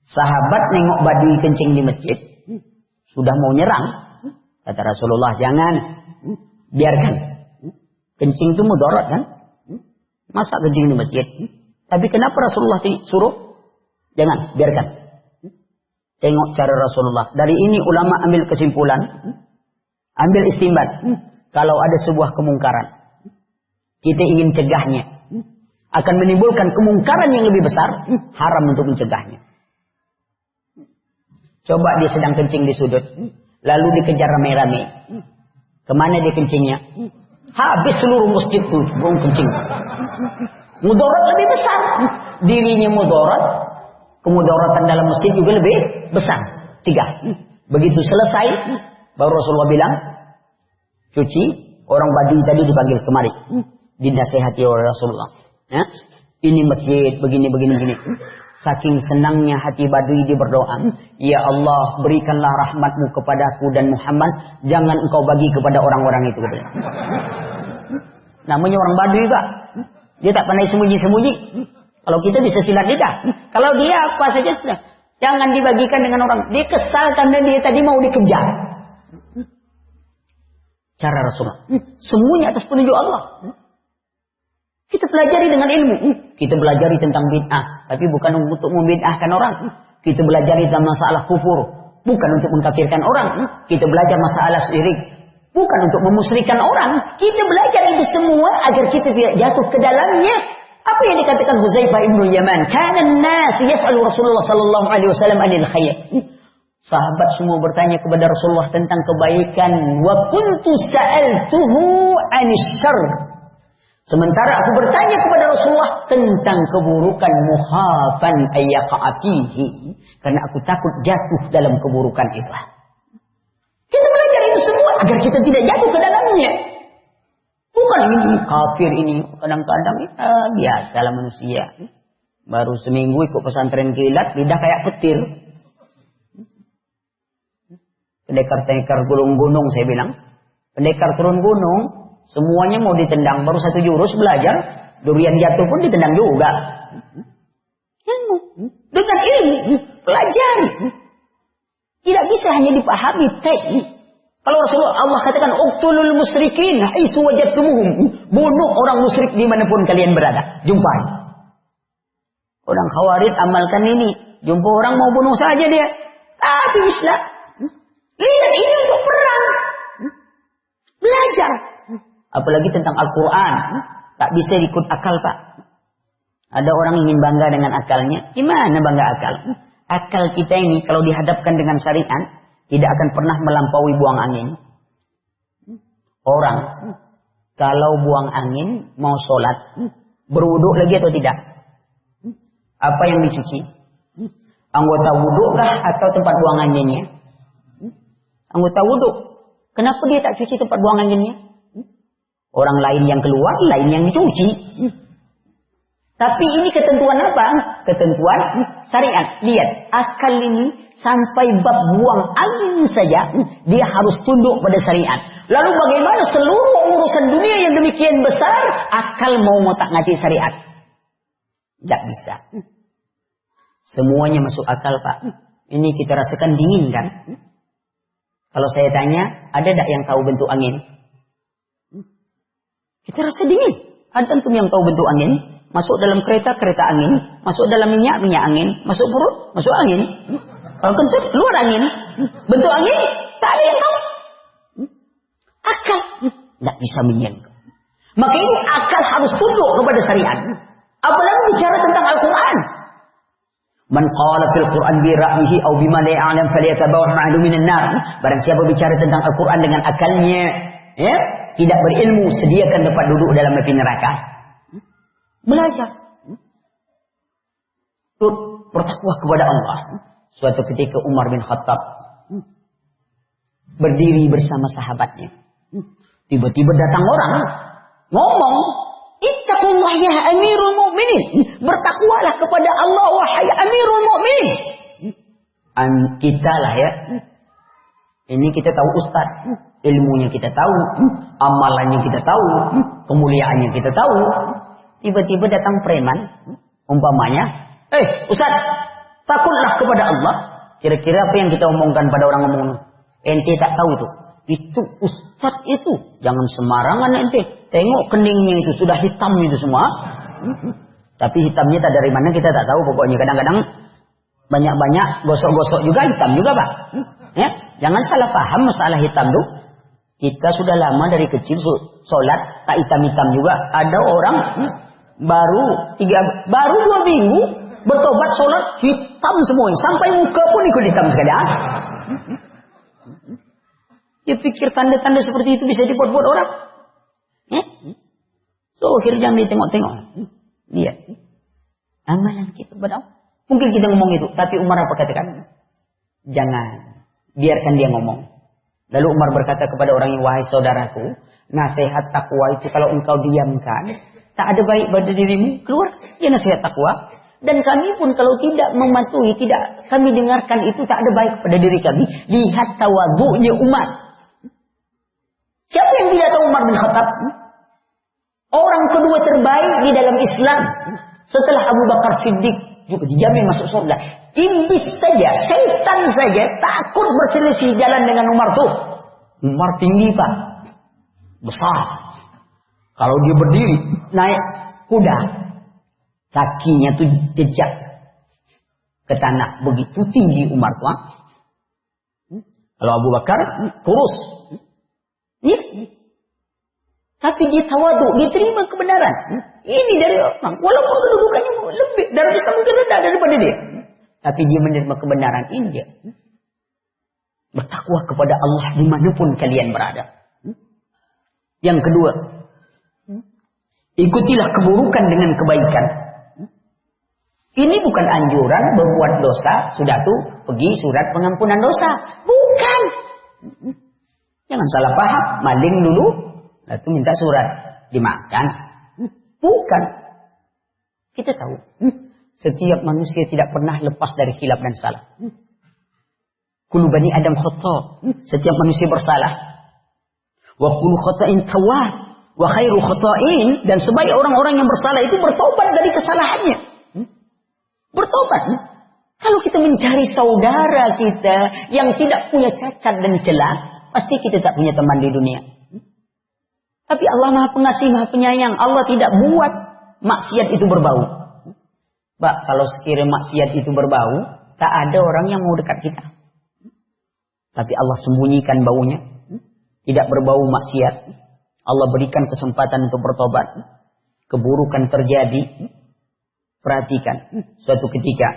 Speaker 1: Sahabat nengok Badui kencing di masjid, sudah mau nyerang. Kata Rasulullah, jangan, biarkan. Kencing itu mudarat kan? Masa kencing di masjid? Tapi kenapa Rasulullah suruh? Jangan, biarkan. Tengok cara Rasulullah. Dari ini ulama ambil kesimpulan, ambil istimbat. Kalau ada sebuah kemungkaran, kita ingin cegahnya, akan menimbulkan kemungkaran yang lebih besar, haram untuk mencegahnya. Coba dia sedang kencing di sudut, lalu dikejar rame-rame. Kemana dia kencingnya? Habis seluruh masjid tuh, belum kencing. Mudarat lebih besar. Dirinya mudarat, kemudaratan dalam masjid juga lebih besar. 3. Begitu selesai, baru Rasulullah bilang, cuci, orang Badui tadi dipanggil kemari. Dinasihati oleh Rasulullah. Ya? Ini masjid, begini. Saking senangnya hati Badui dia berdoa, ya Allah berikanlah rahmatmu kepadaku dan Muhammad, jangan engkau bagi kepada orang-orang itu. Namanya orang Badui Pak. Dia tak pandai sembunyi-sembunyi. Kalau kita bisa silat lidah. Kalau dia apa saja sudah. Jangan dibagikan dengan orang. Dia kesal karena dia tadi mau dikejar. Cara Rasulullah. Semuanya atas petunjuk Allah. Kita pelajari dengan ilmu. Kita pelajari tentang bid'ah. Tapi bukan untuk membid'ahkan orang. Kita belajari tentang masalah kufur. Bukan untuk mengkafirkan orang. Kita belajar masalah syirik. Bukan untuk memusyrikan orang. Kita belajar itu semua agar kita tidak jatuh ke dalamnya. Apa yang dikatakan Huzaifah ibn Yaman? Kana an-nas yas'alu Rasulullah sallallahu alaihi wasallam anil khair. Sahabat semua bertanya kepada Rasulullah tentang kebaikan. Wa kuntu sa'altuhu 'anis syarr. Sementara aku bertanya kepada Rasulullah tentang keburukan, muhafan ayyaqa'a fihi. Karena aku takut jatuh dalam keburukan itu. agar kita tidak jatuh ke dalamnya. Bukan ini kafir ini. Kadang-kadang biasalah manusia. Baru seminggu ikut pesantren kilat, lidah kayak petir. Pendekar-pendekar gunung-gunung saya bilang. Pendekar turun gunung, semuanya mau ditendang. Baru 1 jurus belajar, durian jatuh pun ditendang juga. Ilmu. Dengan ilmu, pelajari. Tidak bisa hanya dipahami teknik. Kalau Rasulullah Allah katakan, uqtulul musyrikin haitsu wajadtumuhum. Bunuh orang musyrik dimanapun kalian berada. Jumpai. Orang Khawarij amalkan ini. Jumpa orang mau bunuh saja dia. Tapi Islam. Lihat ini untuk perang. Belajar. Apalagi tentang Al-Quran. Tak bisa ikut akal, Pak. Ada orang ingin bangga dengan akalnya. Gimana bangga akal? Akal kita ini kalau dihadapkan dengan syariat, tidak akan pernah melampaui buang angin. Orang, kalau buang angin, mau sholat, berwuduk lagi atau tidak? Apa yang dicuci? Anggota wuduk kah atau tempat buang anginnya? Anggota wuduk. Kenapa dia tak cuci tempat buang anginnya? Orang lain yang keluar, lain yang dicuci. Tapi ini ketentuan apa? Ketentuan syariat. Lihat, akal ini sampai bab buang angin saja, dia harus tunduk pada syariat. Lalu bagaimana seluruh urusan dunia yang demikian besar, akal mau ngotak-ngatik syariat? Tidak bisa. Semuanya masuk akal, Pak. Ini kita rasakan dingin kan? Kalau saya tanya, ada tak yang tahu bentuk angin? Kita rasa dingin. Ada antum yang tahu bentuk angin? Masuk dalam kereta, kereta angin. Masuk dalam minyak, minyak angin. Masuk perut, masuk angin. Kalau kentut, keluar angin. Bentuk angin, tak ada yang tahu. Akal tidak bisa menyangka. Maka ini akal harus tunduk kepada syariat. Apalagi bicara tentang Al-Quran. Man qala fil Quran bi ra'yihi aw bima la ya'lam falyatabawwa ma'adu minan nar. Barang siapa bicara tentang Al-Quran dengan akalnya, ya, tidak berilmu, sediakan tempat duduk dalam api neraka. Belajar. Bertakwa kepada Allah. Suatu ketika Umar bin Khattab berdiri bersama sahabatnya. Tiba-tiba datang orang ngomong, "Ittaqullah ya Amirul Mukminin." Bertakwalah kepada Allah wahai Amirul Mukminin. Kita lah ya. Ini kita tahu ustaz, ilmunya kita tahu, amalannya kita tahu, kemuliaannya kita tahu. Tiba-tiba datang preman, umpamanya, Ustaz, takutlah kepada Allah. Kira-kira apa yang kita omongkan pada orang ngomong? Ente tak tahu itu. Itu Ustaz itu. Jangan sembarangan ente. Tengok keningnya itu, sudah hitam itu semua. Tapi hitamnya tak dari mana kita tak tahu. Pokoknya kadang-kadang banyak-banyak gosok-gosok juga hitam juga, Pak. Ya, jangan salah paham masalah hitam tuh. Kita sudah lama dari kecil sholat tak hitam-hitam juga. Ada orang baru 2 minggu bertobat sholat hitam semuanya, sampai muka pun ikut hitam sekali. Dia pikir tanda-tanda seperti itu bisa dibuat-buat orang. So akhirnya jangan ditengok-tengok. Lihat amalan kita kepada Allah. Mungkin kita ngomong itu, tapi Umar apa katakan? Jangan, biarkan dia ngomong. Lalu Umar berkata kepada orang yang, wahai saudaraku, nasihat takwa itu kalau engkau diamkan, tak ada baik pada dirimu, keluar ya nasihat takwa. Dan kami pun kalau tidak mematuhi, tidak kami dengarkan itu, tak ada baik pada diri kami. Lihat tawadhu'nya Umar. Siapa yang tidak tahu Umar bin Khattab? Orang kedua terbaik di dalam Islam setelah Abu Bakar Siddiq, juga dijamin masuk surga. Iblis saja, setan saja takut berselisih jalan dengan Umar tuh. Umar tinggi, Pak, besar. Kalau dia berdiri naik kuda, kakinya tuh jejak ke tanah, begitu tinggi Umar tuh. Kalau Abu Bakar kurus, ya. Tapi dia tawadhu, dia terima kebenaran. Ini dari orang, walaupun kedudukannya lebih dari Islam mungkin rendah daripada dia, tapi dia menerima kebenaran ini dia. Bertakwa kepada Allah dimanapun kalian berada. Yang kedua, ikutilah keburukan dengan kebaikan. Ini bukan anjuran berbuat dosa, sudah tuh pergi surat pengampunan dosa. Bukan. Jangan salah paham, maling dulu, lalu minta surat, dimakan. Bukan. Kita tahu, setiap manusia tidak pernah lepas dari khilaf dan salah. Kullu bani Adam khata', setiap manusia bersalah. Wa kullu khata'in tawwab, wa khairu khata'in, dan sebaik orang-orang yang bersalah itu bertobat dari kesalahannya. Bertobat. Kalau kita mencari saudara kita yang tidak punya cacat dan celah, pasti kita tak punya teman di dunia. Tapi Allah Maha Pengasih, Maha Penyayang. Allah tidak buat maksiat itu berbau. Pak, kalau sekiranya maksiat itu berbau, tak ada orang yang mau dekat kita. Tapi Allah sembunyikan baunya. Tidak berbau maksiat. Allah berikan kesempatan untuk bertobat. Keburukan terjadi. Perhatikan. Suatu ketika,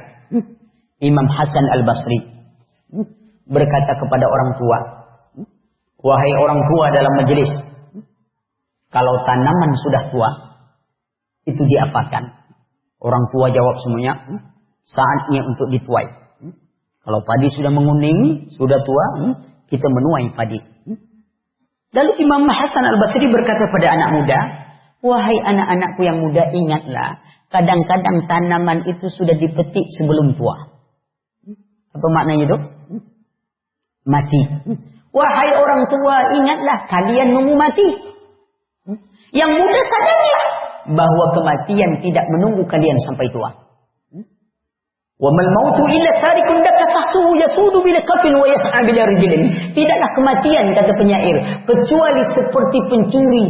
Speaker 1: Imam Hasan Al-Basri berkata kepada orang tua, wahai orang tua dalam majelis, kalau tanaman sudah tua, itu diapakan? Orang tua jawab semuanya, saatnya untuk dituai. Kalau padi sudah menguning, sudah tua, kita menuai padi. Lalu Imam Hasan Al-Basri berkata pada anak muda, wahai anak-anakku yang muda, ingatlah, kadang-kadang tanaman itu sudah dipetik sebelum tua. Apa maknanya itu? Mati. Wahai orang tua, ingatlah kalian nunggu mati. Yang muda sadarlah bahwa kematian tidak menunggu kalian sampai tua. Wa mal mautu illa tarikun dakafasuhu yasudu bil kafil wa yas'a bil rijlin. Tidaklah kematian, kata penyair, kecuali seperti pencuri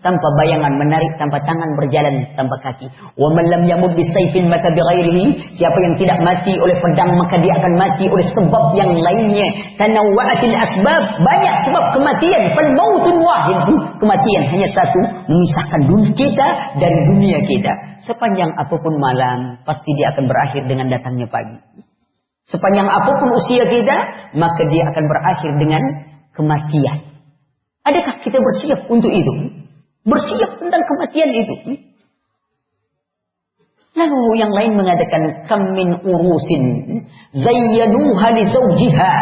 Speaker 1: tanpa bayangan, menarik tanpa tangan, berjalan tanpa kaki. Wa man lam yamut bisayfin mata bighairihi. Siapa yang tidak mati oleh pedang, maka dia akan mati oleh sebab yang lainnya. Tanawwa'atil asbab, banyak sebab kematian. Fal mautun wahid, kematian hanya satu, memisahkan dunia kita dari dunia kita. Sepanjang apapun malam, pasti dia akan berakhir dengan datangnya pagi. Sepanjang apapun usia kita, maka dia akan berakhir dengan kematian. Adakah kita bersiap untuk itu? Bersiap tentang kematian itu. Lalu yang lain mengatakan, kam min urusin zayyanuha li zawjiha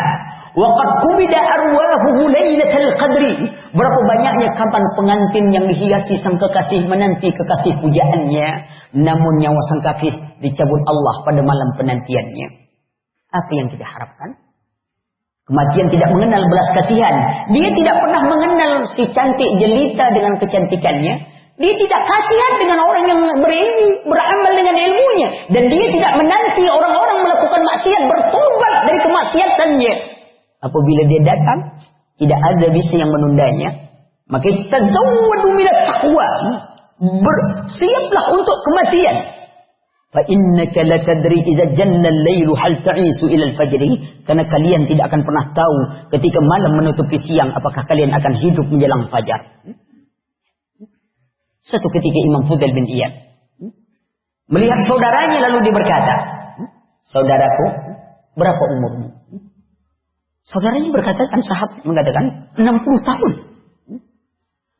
Speaker 1: wa qad qubida arwahuhu lailatal qadri. Berapa banyaknya kapan pengantin yang dihiasi sang kekasih menanti kekasih pujaannya, namun nyawa sang kekasih dicabut Allah pada malam penantiannya. Apa yang kita harapkan? Kematian tidak mengenal belas kasihan. Dia tidak pernah mengenal si cantik jelita dengan kecantikannya. Dia tidak kasihan dengan orang yang berilmu, beramal dengan ilmunya. Dan dia tidak menanti orang-orang melakukan maksiat bertobat dari kemaksiatannya. Apabila dia datang, tidak ada bisa yang menundanya. Maka tazawwadu minat taqwa. Bersiaplah untuk kematian. Fa innaka latadri idza janna al-lailu hal ta'isu ila al-fajri. Karena kalian tidak akan pernah tahu ketika malam menutupi siang apakah kalian akan hidup menjelang fajar. Suatu ketika Imam Fudail bin Iyad melihat saudaranya, lalu dia berkata, saudaraku, berapa umurmu? Saudaranya berkatakan, sahabat mengatakan 60 tahun.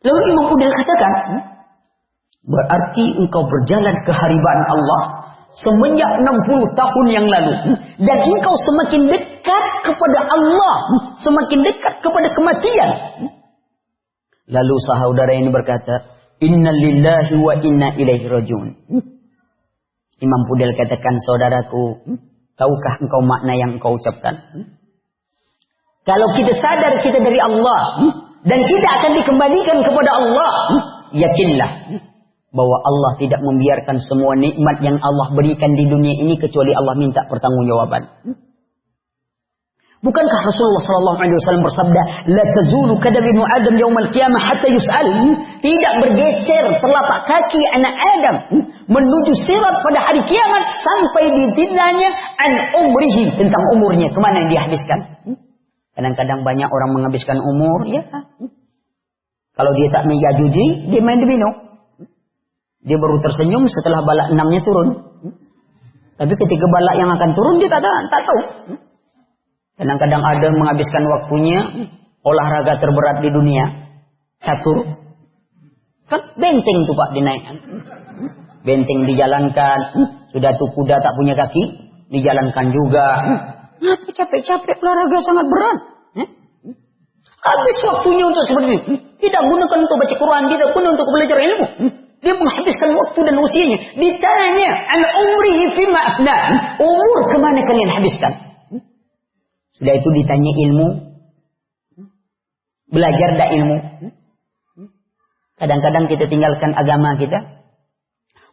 Speaker 1: Lalu Imam Fudail katakan, berarti engkau berjalan ke haribaan Allah semenjak 60 tahun yang lalu. Dan engkau semakin dekat kepada Allah, semakin dekat kepada kematian. Lalu saudara ini berkata, inna lillahi wa inna ilaihi rajiun. Imam Fudail katakan, saudaraku, tahukah engkau makna yang engkau ucapkan? Kalau kita sadar kita dari Allah dan kita akan dikembalikan kepada Allah, yakinlah bahwa Allah tidak membiarkan semua nikmat yang Allah berikan di dunia ini kecuali Allah minta pertanggungjawaban. Bukankah Rasulullah SAW bersabda, la tazulu kadam ibnu Adam yaumal qiyamah hatta yus'al. Tidak bergeser telapak kaki anak Adam menuju sirat pada hari kiamat sampai ditanyanya an umrihi, tentang umurnya, kemana yang dihabiskan. Kadang-kadang banyak orang menghabiskan umur, ya. Kalau dia tak menyajuji, dia main domino. Dia baru tersenyum setelah balak 6-nya turun. Tapi ketika balak yang akan turun, dia tak tahu. Kadang-kadang ada menghabiskan waktunya olahraga terberat di dunia, catur. Kan benteng tuh Pak dinaikkan. Benteng dijalankan. Sudah tuh kuda tak punya kaki, dijalankan juga. Ngapa capek-capek olahraga sangat berat? Habis waktunya untuk seperti itu. Tidak gunakan untuk baca Quran, tidak guna untuk belajar ilmu. Dia menghabiskan waktu dan usianya. Ditanya, an umrihi fima afna. Umur kemana kalian habiskan? Sudah itu ditanya ilmu. Belajar dah ilmu. Kadang-kadang kita tinggalkan agama kita.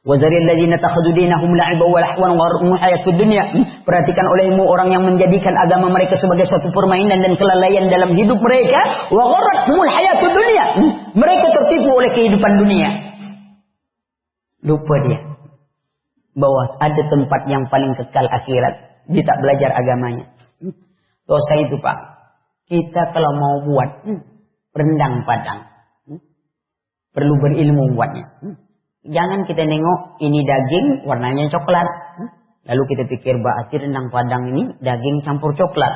Speaker 1: Wazaril ladzina takhadhu dinahum la'iba wa lahwan wa gharrahum hayatud dunya. Perhatikan olehmu orang yang menjadikan agama mereka sebagai suatu permainan dan kelalaian dalam hidup mereka. Wa gharrahumul hayatud dunya. Mereka tertipu oleh kehidupan dunia. Lupa dia bahwa ada tempat yang paling kekal akhirat. Dia tak belajar agamanya. Dosa itu Pak. Kita kalau mau buat rendang Padang, perlu berilmu buatnya. Jangan kita nengok ini daging warnanya coklat. Lalu kita pikir berarti rendang Padang ini daging campur coklat.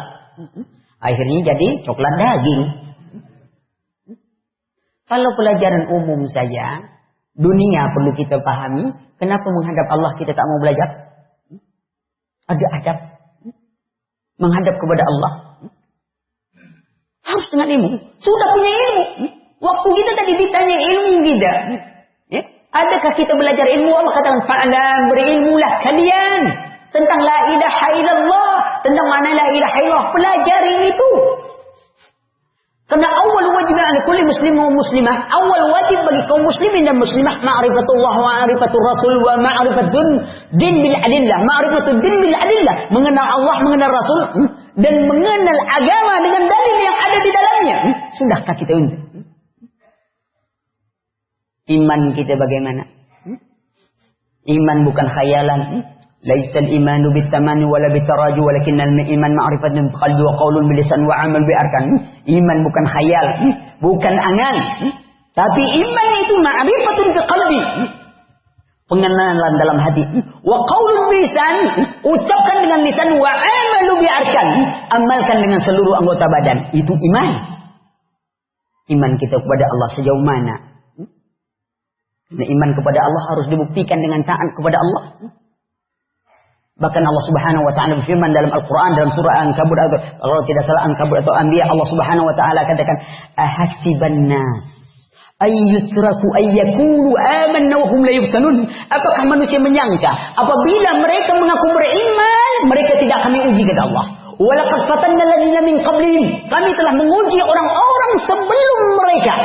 Speaker 1: Akhirnya jadi coklat daging. Kalau pelajaran umum saja, dunia perlu kita pahami. Kenapa menghadap Allah kita tak mau belajar? Ada adab. Menghadap kepada Allah. Harus dengan ilmu. Sudah punya ilmu. Waktu kita tadi ditanya ilmu tidak. Ya? Adakah kita belajar ilmu? Allah katakan, fa'lam, berilmulah kalian tentang la ilaha illallah, tentang mana la ilaha illallah. Pelajari itu. Karena awal wajib ala kulli muslim wa muslimah, awal wajib bagi kaum muslimin dan muslimah ma'rifatullah wa ma'rifatur rasul wa ma'rifatun din bil adillah, ma'rifatud din bil adillah, mengenal Allah, mengenal Rasul dan mengenal agama dengan dalil yang ada di dalamnya. Sudahkah kita untuk iman kita bagaimana? Iman bukan khayalan. Laisal imanu bitamani wala bitaraju walakinnal iman ma'rifatun bil qalbi wa qaulun bil lisan wa 'amal bil arkan. Iman bukan khayal, bukan angan. Tapi iman itu ma'rifatun bil qalbi. Pengenalan dalam hati. Wa qaulun bil lisan, ucapkan dengan lisan, wa 'amalu bil arkan, amalkan dengan seluruh anggota badan. Itu iman. Iman kita kepada Allah sejauh mana? Nah, iman kepada Allah harus dibuktikan dengan taat kepada Allah. Bahkan Allah Subhanahu wa taala berfirman dalam Al-Qur'an dalam surah Al-Ankabut, kalau tidak salah Al-Ankabut atau Anbiya, Allah Subhanahu wa taala katakan, ahasiban nas ayyutraku ayyakulu amanna wa hum la yuftanun. Apakah manusia menyangka apabila mereka mengaku beriman, mereka tidak kami uji kata Allah. Walaqad fatanna alladziina min qablihim. Kami telah menguji orang-orang sebelum mereka.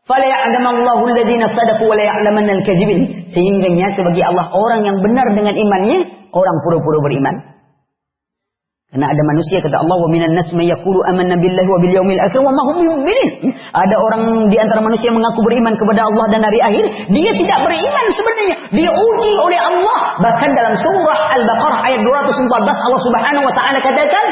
Speaker 1: Fala ya'lamallahu alladziina sadaqu wa la ya'lamanna al-kadzibin. Sehingga nyata bagi Allah orang yang benar dengan imannya, orang pura-pura beriman. Karena ada manusia kata Allah, wa minan nas may yaqulu amanna billahi wa bil yaumil akhir wa ma hum bimu'minin. Ada orang di antara manusia mengaku beriman kepada Allah dan hari akhir, dia tidak beriman sebenarnya. Dia uji oleh Allah. Bahkan dalam surah Al-Baqarah ayat 214 Allah Subhanahu wa taala katakan,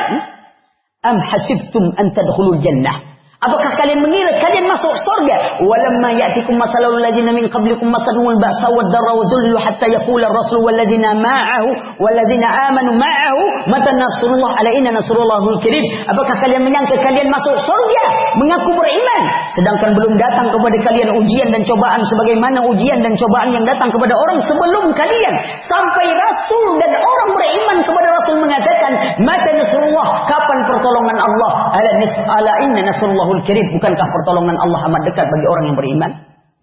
Speaker 1: am hasibtum an tadkhulul jannah. Apakah kalian mengira kalian masuk surga? Walamma ya'tikum masalul ladzina min qablikum masadul ba'sa wad darra wa zullu hatta yaqula ar-rasul wal ladzina ma'ahu wal ladzina amanu ma'ahu mata nasrullah ala inna nasrullahul karim. Apakah kalian menyangka kalian masuk surga mengaku beriman sedangkan belum datang kepada kalian ujian dan cobaan sebagaimana ujian dan cobaan yang datang kepada orang sebelum kalian, sampai rasul dan orang beriman kepada rasul mengatakan mata nasrullah, kapan pertolongan Allah, ala inna nasrullah Karim, bukankah pertolongan Allah amat dekat bagi orang yang beriman?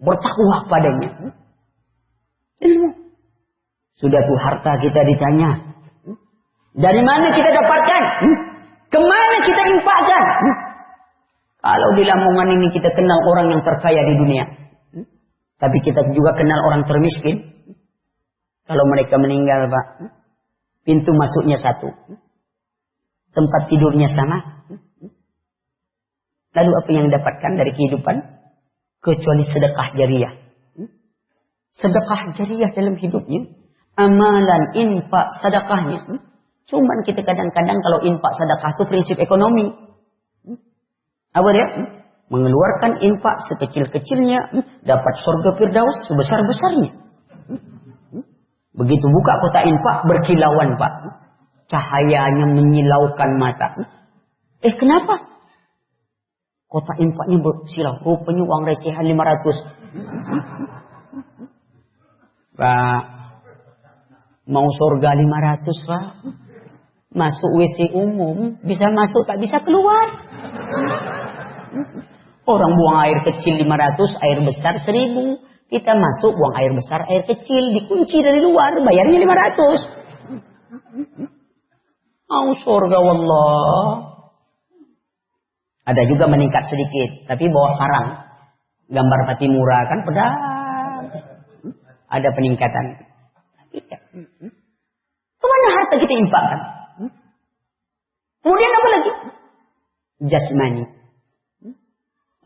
Speaker 1: Bertakwa padanya. Ilmu. Sudah tuh harta kita ditanya. Dari mana kita dapatkan? Kemana kita infakkan? Kalau di Lamongan ini kita kenal orang yang terkaya di dunia. Tapi kita juga kenal orang termiskin. Kalau mereka meninggal Pak, pintu masuknya satu. Tempat tidurnya sama. Lalu apa yang didapatkan dari kehidupan? Kecuali sedekah jariah. Sedekah jariah dalam hidupnya. Amalan, infak, sedekahnya. Cuman kita kadang-kadang kalau infak sedekah itu prinsip ekonomi. Apa dia? Mengeluarkan infak sekecil-kecilnya. Dapat surga Firdaus sebesar-besarnya. Begitu buka kotak infak berkilauan Pak. Cahayanya menyilaukan mata. Kenapa? Kotak infaknya bersilau. Rupanya uang recehan 500. Pak, mau surga 500 Pak. Masuk WC umum. Bisa masuk tak bisa keluar. Orang buang air kecil 500, air besar 1000. Kita masuk buang air besar, air kecil, dikunci dari luar, bayarnya 500. Surga wallah. Ada juga meningkat sedikit, tapi bawah karang. Gambar Patimura kan pedang. Ada peningkatan. Kemana harta kita infakkan? Kemudian apa lagi? Jasmani.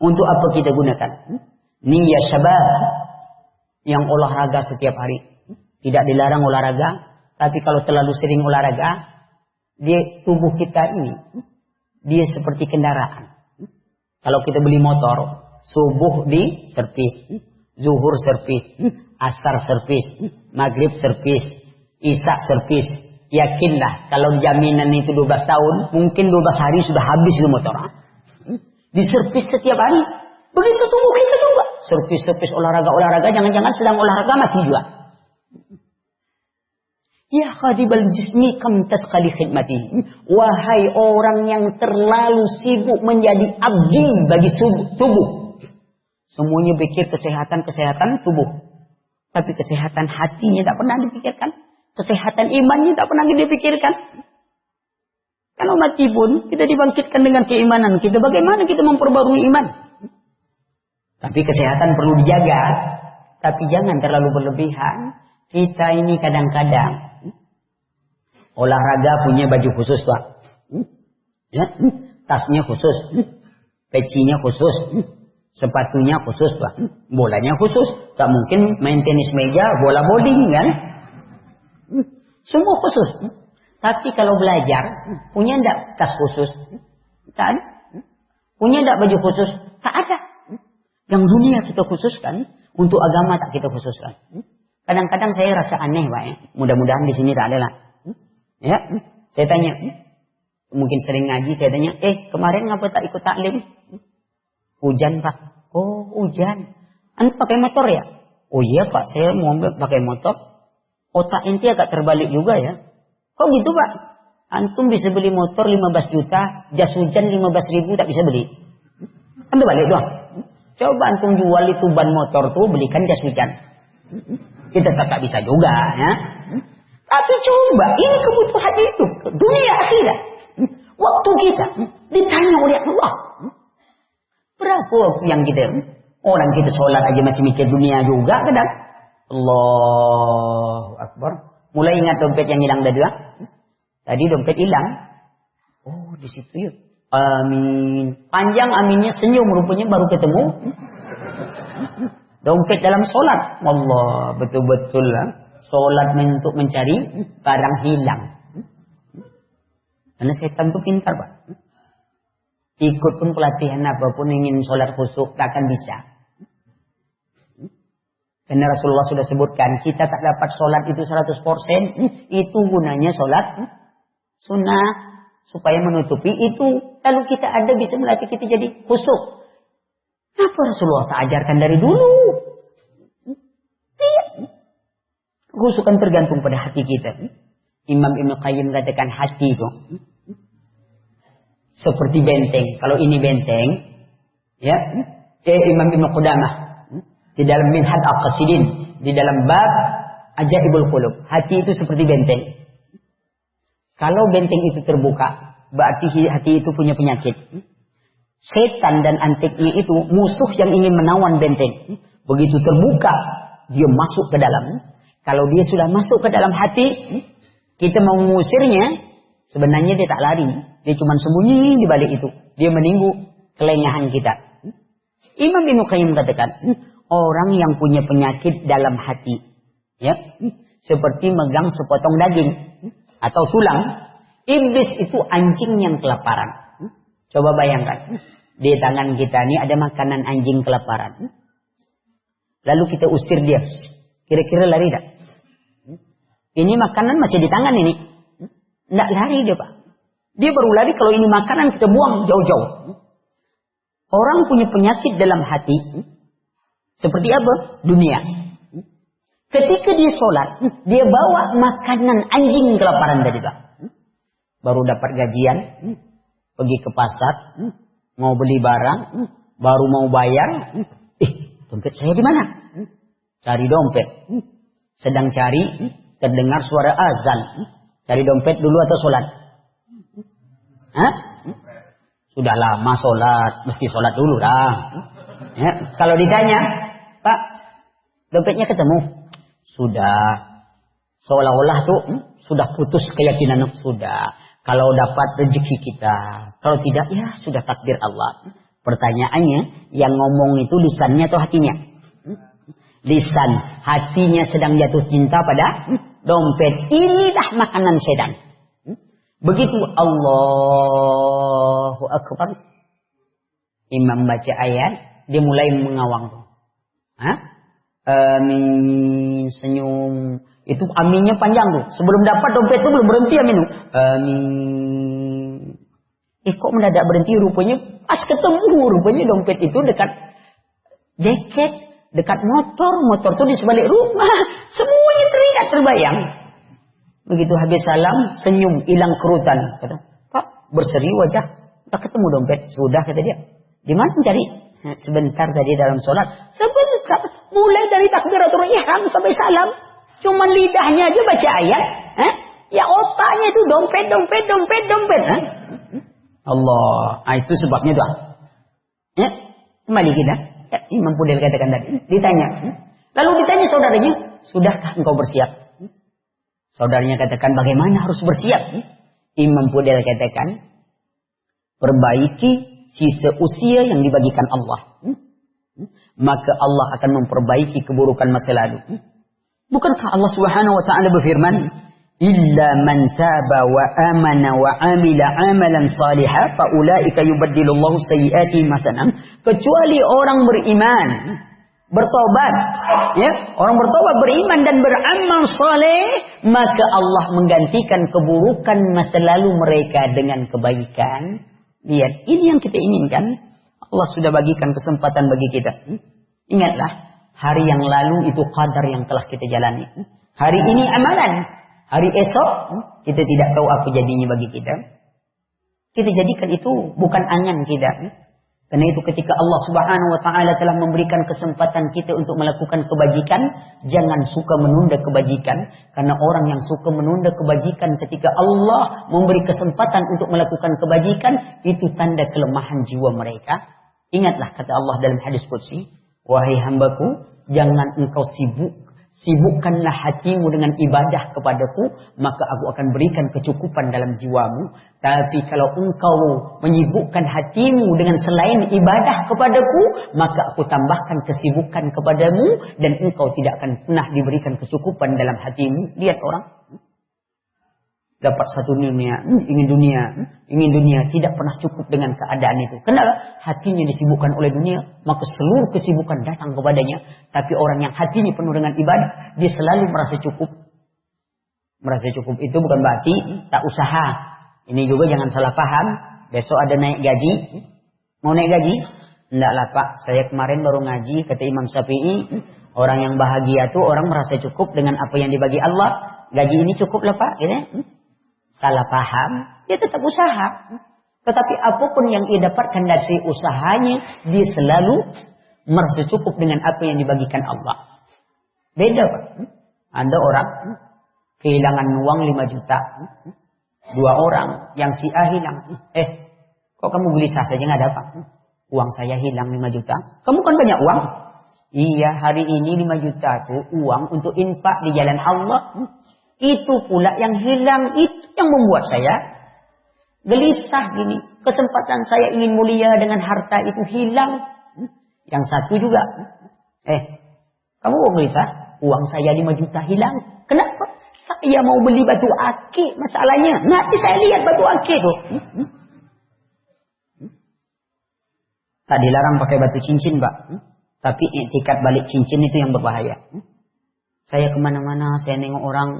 Speaker 1: Untuk apa kita gunakan? Niyya syabab. Yang olahraga setiap hari. Tidak dilarang olahraga. Tapi kalau terlalu sering olahraga, tubuh kita ini, dia seperti kendaraan. Kalau kita beli motor, subuh di servis, zuhur servis, asar servis, maghrib servis, isya servis. Yakinlah kalau jaminan itu 12 tahun, mungkin 12 hari sudah habis itu motor. Diservis setiap hari. Begitu tubuh kita juga. Servis olahraga, jangan-jangan sedang olahraga mati juga. Ya khadibal jismi kam tasqali khidmati. Wahai orang yang terlalu sibuk menjadi abdi bagi tubuh. Semuanya pikir kesehatan tubuh. Tapi kesehatan hatinya tak pernah dipikirkan. Kesehatan imannya tak pernah dipikirkan. Kalau mati pun kita dibangkitkan dengan keimanan kita. Bagaimana kita memperbarui iman? Tapi kesehatan perlu dijaga. Tapi jangan terlalu berlebihan. Kita ini kadang-kadang olahraga punya baju khusus, Pak. Ya, tasnya khusus, pecinya khusus, sepatunya khusus, Pak. Bolanya khusus. Tak mungkin main tenis meja, bola bowling kan? Semua khusus. Tapi kalau belajar, punya enggak tas khusus? Tak ada. Punya enggak baju khusus? Tak ada. Yang dunia kita khususkan, untuk agama tak kita khususkan. Kadang-kadang saya rasa aneh, Pak. Ya. Mudah-mudahan di sini tak ada lah. Ya, saya tanya, mungkin sering ngaji, saya tanya, kemarin ngapa tak ikut taklim? Hujan, Pak. Oh, hujan. Anda pakai motor ya? Oh iya, Pak, saya mau pakai motor. Otak inti agak terbalik juga ya. Kok gitu, Pak? Antum bisa beli motor 15 juta, jas hujan 15.000 tak bisa beli. Antum balik doang. Coba antum jual itu ban motor tuh, belikan jas hujan. Kita tak bisa juga ya. Tapi coba, ini kebutuhan itu. Dunia akhirat. Waktu kita ditanya oleh Allah. Berapa waktu yang kita? Orang kita sholat aja masih mikir dunia juga kadang. Allahu Akbar. Mulai ingat dompet yang hilang tadi. Tadi dompet hilang. Oh, di situ ya. Amin. Panjang aminnya, senyum rupanya baru ketemu. Dompet dalam sholat. Allah, betul-betul lah. Sholat untuk mencari barang hilang. Karena setan itu pintar, Pak. Ikut pun pelatihan apapun ingin sholat khusyuk tak akan bisa. Karena Rasulullah sudah sebutkan kita tak dapat sholat itu 100%. Itu gunanya sholat sunnah supaya menutupi itu. Lalu kita ada bisa melatih kita jadi khusyuk. Kenapa Rasulullah tak ajarkan dari dulu? Khusyukan tergantung pada hati kita. Imam Ibnu Qayyim katakan hati itu seperti benteng. Kalau ini benteng, ya, Imam Ibnu Qudamah di dalam Minhaj Al-Qasidin, di dalam bab Ajaibul Qulub, hati itu seperti benteng. Kalau benteng itu terbuka, berarti hati itu punya penyakit. Setan dan antiknya itu musuh yang ingin menawan benteng. Begitu terbuka, dia masuk ke dalam. Kalau dia sudah masuk ke dalam hati, kita mau mengusirnya, sebenarnya dia tak lari. Dia cuma sembunyi di balik itu. Dia menunggu kelengahan kita. Imam Ibnu Qayyim katakan, orang yang punya penyakit dalam hati, ya, seperti megang sepotong daging atau tulang. Iblis itu anjing yang kelaparan. Coba bayangkan, di tangan kita ini ada makanan anjing kelaparan. Lalu kita usir dia. Kira-kira lari tak? Ini makanan masih di tangan ini. Tidak lari dia, Pak. Dia baru lari kalau ini makanan kita buang jauh-jauh. Orang punya penyakit dalam hati. Seperti apa? Dunia. Ketika dia sholat, dia bawa makanan anjing kelaparan tadi, Pak. Baru dapat gajian, pergi ke pasar, Mau beli barang, baru mau bayar, dompet saya di mana? Cari dompet. Sedang cari, terdengar suara azan. Cari dompet dulu atau sholat? Hah? Sudah lama sholat, mesti sholat dulu lah. Ya, kalau ditanya, Pak, dompetnya ketemu? Sudah. Seolah-olah tuh sudah putus keyakinan. Sudah. Kalau dapat rezeki kita. Kalau tidak, ya sudah takdir Allah. Pertanyaannya, yang ngomong itu lisannya atau hatinya? Lisan. Hatinya sedang jatuh cinta pada dompet. Inilah makanan setan. Begitu Allahu Akbar. Imam baca ayat, dia mulai mengawang. Hah? Amin. Senyum. Itu aminnya panjang tuh. Sebelum dapat dompet itu belum berhenti amin. Amin. Kok mendadak berhenti, rupanya pas ketemu. Rupanya dompet itu dekat jaket, dekat motor. Motor tuh di sebalik rumah. Semuanya teringat, terbayang. Begitu habis salam, senyum, hilang kerutan. Kata, Pak, berseri wajah. Tak ketemu dompet. Sudah, kata dia. Di mana mencari? Sebentar tadi dalam sholat. Sebentar. Mulai dari takbiratul ihram sampai salam. Cuma lidahnya aja baca ayat. Ya otaknya itu dompet. Allah. Itu sebabnya doa. Ya, kembali kita. Ya, Imam Fudel katakan tadi. Ditanya. Lalu ditanya saudaranya. Sudahkah engkau bersiap? Saudaranya katakan bagaimana harus bersiap? Imam Fudel katakan. Perbaiki sisa usia yang dibagikan Allah. Maka Allah akan memperbaiki keburukan masa lalu. Bukankah Allah Subhanahu wa taala berfirman, "Illa man taba wa amana wa amila amalan salihah fa ulaika yubaddilullahu sayyi'atihim hasanah." Kecuali orang beriman, bertobat, ya, orang bertobat, beriman dan beramal saleh, maka Allah menggantikan keburukan masa lalu mereka dengan kebaikan. Lihat, ini yang kita inginkan. Allah sudah bagikan kesempatan bagi kita. Ingatlah. Hari yang lalu itu qadar yang telah kita jalani. Hari ini amalan. Hari esok kita tidak tahu apa jadinya bagi kita. Kita jadikan itu bukan angan kita. Karena itu ketika Allah Subhanahu wa taala telah memberikan kesempatan kita untuk melakukan kebajikan, jangan suka menunda kebajikan. Karena orang yang suka menunda kebajikan ketika Allah memberi kesempatan untuk melakukan kebajikan, itu tanda kelemahan jiwa mereka. Ingatlah kata Allah dalam hadis qudsi, wahai hambaku, jangan engkau sibukkanlah hatimu dengan ibadah kepadaku, maka aku akan berikan kecukupan dalam jiwamu. Tapi kalau engkau menyibukkan hatimu dengan selain ibadah kepadaku, maka aku tambahkan kesibukan kepadamu dan engkau tidak akan pernah diberikan kecukupan dalam hatimu. Lihat orang dapat satu dunia, ingin dunia, tidak pernah cukup dengan keadaan itu. Kenapa? Hatinya disibukkan oleh dunia, maka seluruh kesibukan datang kepadanya. Tapi orang yang hatinya penuh dengan ibadah, dia selalu merasa cukup. Merasa cukup itu bukan berarti tak usaha. Ini juga jangan salah paham. Besok ada naik gaji, mau naik gaji? Enggaklah Pak, saya kemarin baru ngaji, kata Imam Syafi'i, orang yang bahagia tuh orang merasa cukup dengan apa yang dibagi Allah. Gaji ini cukup lah Pak, gitu. Salah paham, dia tetap usaha. Tetapi apapun yang ia dapatkan dari usahanya, dia selalu merasa cukup dengan apa yang dibagikan Allah. Beda Pak. Ada orang kehilangan uang 5 juta. 2 orang, yang si A hilang. Kok kamu gelisah saja nggak dapat? Uang saya hilang 5 juta. Kamu kan banyak uang. Iya, hari ini 5 juta tuh uang untuk infak di jalan Allah. Itu pula yang hilang, itu yang membuat saya gelisah gini. Kesempatan saya ingin mulia dengan harta itu hilang. Yang satu juga. Kamu kok gelisah? Uang saya 5 juta hilang. Kenapa? Saya mau beli batu akik masalahnya. Nanti saya lihat batu akik tuh. Tak dilarang pakai batu cincin Pak. Tapi etikat balik cincin itu yang berbahaya. Saya kemana-mana, saya nengok orang.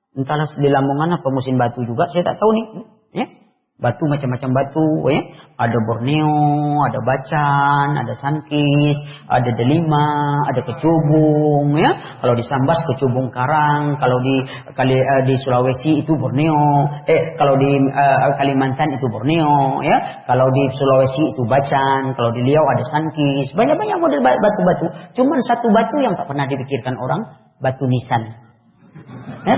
Speaker 1: Entahlah di Lamongan apa musim batu juga, saya tak tahu nih. Ya? Batu macam-macam batu, ya. Ada Borneo, ada Bacan, ada Sankis, ada Delima, ada Kecubung, ya. Kalau di Sambas Kecubung Karang, kalau di Sulawesi itu Borneo, kalau di Kalimantan itu Borneo, ya. Kalau di Sulawesi itu Bacan, kalau di Riau ada Sankis, banyak-banyak model batu-batu. Cuman satu batu yang tak pernah dipikirkan orang, batu nisan. Ya?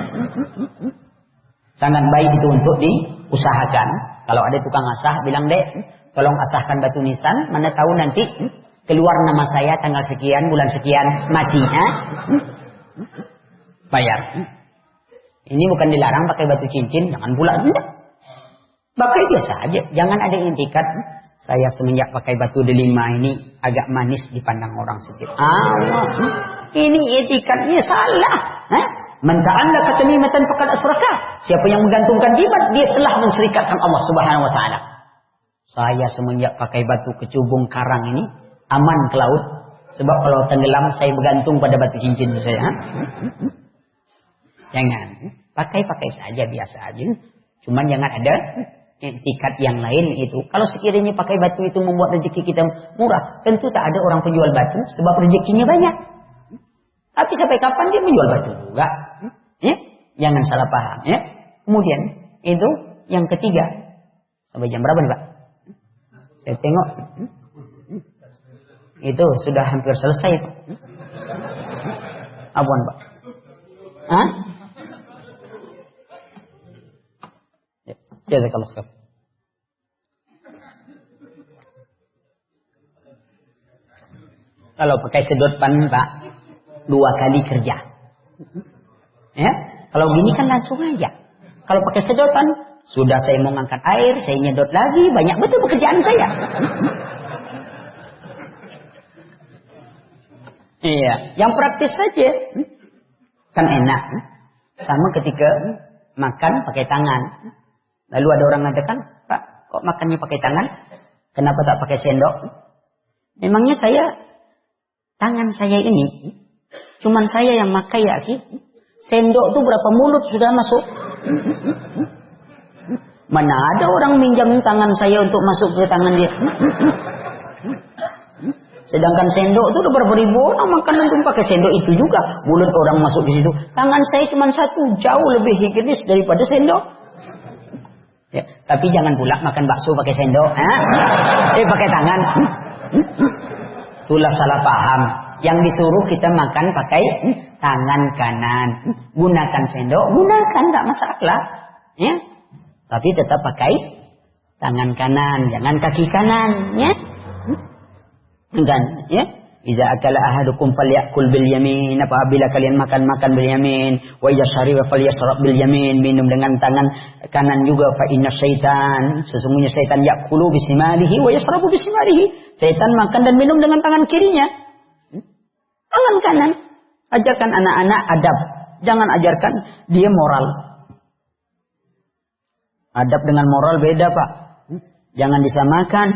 Speaker 1: Sangat baik itu untuk diusahakan. Kalau ada tukang asah, bilang, Dek, tolong asahkan batu nisan. Mana tahu nanti keluar nama saya tanggal sekian, bulan sekian, mati. Bayar. Ini bukan dilarang pakai batu cincin, jangan pula. Pakai biasa aja. Jangan ada intikat. Saya semenjak pakai batu delima ini agak manis dipandang orang sedikit. Ini etikatnya salah. Man ta'allaka tamimatan faqad asyraka. Siapa yang menggantungkan jimat, dia telah mensyirikatkan Allah Subhanahu wa taala. Saya semenjak pakai batu Kecubung Karang ini aman ke laut, sebab kalau tenggelam saya bergantung pada batu cincin saya. Jangan, pakai saja biasa aja. Cuman jangan ada etikat yang lain itu. Kalau sekiranya pakai batu itu membuat rezeki kita murah, tentu tak ada orang penjual batu sebab rezekinya banyak. Tapi sampai kapan dia menjual batu juga? Ya? Jangan salah paham. Ya? Kemudian itu yang ketiga. Sampai jam berapa nih Pak? Saya tengok. Itu sudah hampir selesai. Apaan Pak? Hah? Jazakallah khair. Kalau pakai sedotan Pak, 2 kali kerja. Ya, kalau gini kan langsung aja. Kalau pakai sedotan, sudah saya mau ngangkat air, saya nyedot lagi, banyak betul pekerjaan saya. Iya, yang praktis saja. Kan enak. Sama ketika makan pakai tangan. Lalu ada orang mengatakan, Pak, kok makannya pakai tangan? Kenapa tak pakai sendok? Memangnya tangan saya ini cuman saya yang makai ya, Ki. Sendok tuh berapa mulut sudah masuk? Mana ada orang minjam tangan saya untuk masuk ke tangan dia? Sedangkan sendok tuh udah berapa ribu orang makan langsung pakai sendok itu juga. Mulut orang masuk di situ. Tangan saya cuma satu, jauh lebih higienis daripada sendok. Ya, tapi jangan pula makan bakso pakai sendok, pakai tangan. Itulah salah paham. Yang disuruh kita makan pakai tangan kanan. Gunakan sendok, gunakan, tak masalah. Ya. Tapi tetap pakai tangan kanan, jangan kaki kanan. Ya. Dan, ya. Iza akala ahadukum falyakul bil yamin. Apabila kalian makan bil yamin. Wa iza syariba falyashrab bil yamin. Minum dengan tangan kanan juga. Fa inna syaitan. Sesungguhnya syaitan yakulu bisimalihi wa yashrabu bisimalihi. Syaitan makan dan minum dengan tangan kirinya. Tangan kanan. Ajarkan anak-anak adab. Jangan ajarkan dia moral. Adab dengan moral beda Pak. Jangan disamakan.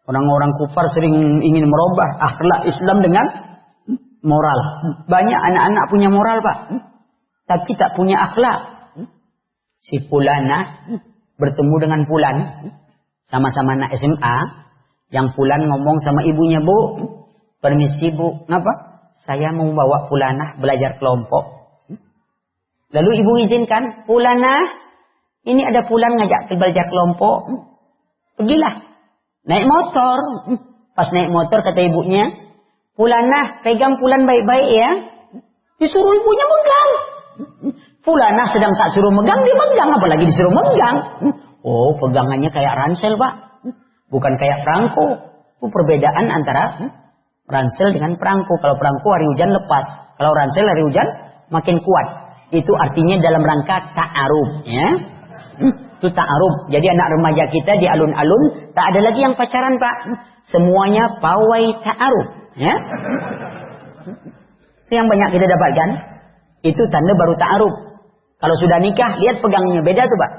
Speaker 1: Orang-orang kufar sering ingin merubah akhlak Islam dengan moral. Banyak anak-anak punya moral Pak. Tapi tak punya akhlak. Si Fulana bertemu dengan Fulan. Sama-sama anak SMA. Yang Fulan ngomong sama ibunya, Bu. Permisi Bu. Ngapa? Saya mau bawa Fulana belajar kelompok. Lalu ibu izinkan. Fulana. Ini ada Fulan ngajak belajar kelompok. Pergilah. Naik motor. Pas naik motor kata ibunya, Fulanah pegang Fulan baik-baik ya. Disuruh ibunya megang. Fulanah sedang tak suruh megang, dia megang. Apalagi disuruh megang. Oh, pegangannya kayak ransel Pak. Bukan kayak perangko. Itu perbedaan antara ransel dengan perangko. Kalau perangko hari hujan lepas. Kalau ransel hari hujan makin kuat. Itu artinya dalam rangka ta'aruf. Ya. Itu ta'aruf. Jadi anak remaja kita di alun-alun tak ada lagi yang pacaran Pak. Semuanya pawai ta'aruf. Ya. Itu yang banyak kita dapatkan. Itu tanda baru ta'aruf. Kalau sudah nikah, lihat pegangnya beda tuh Pak.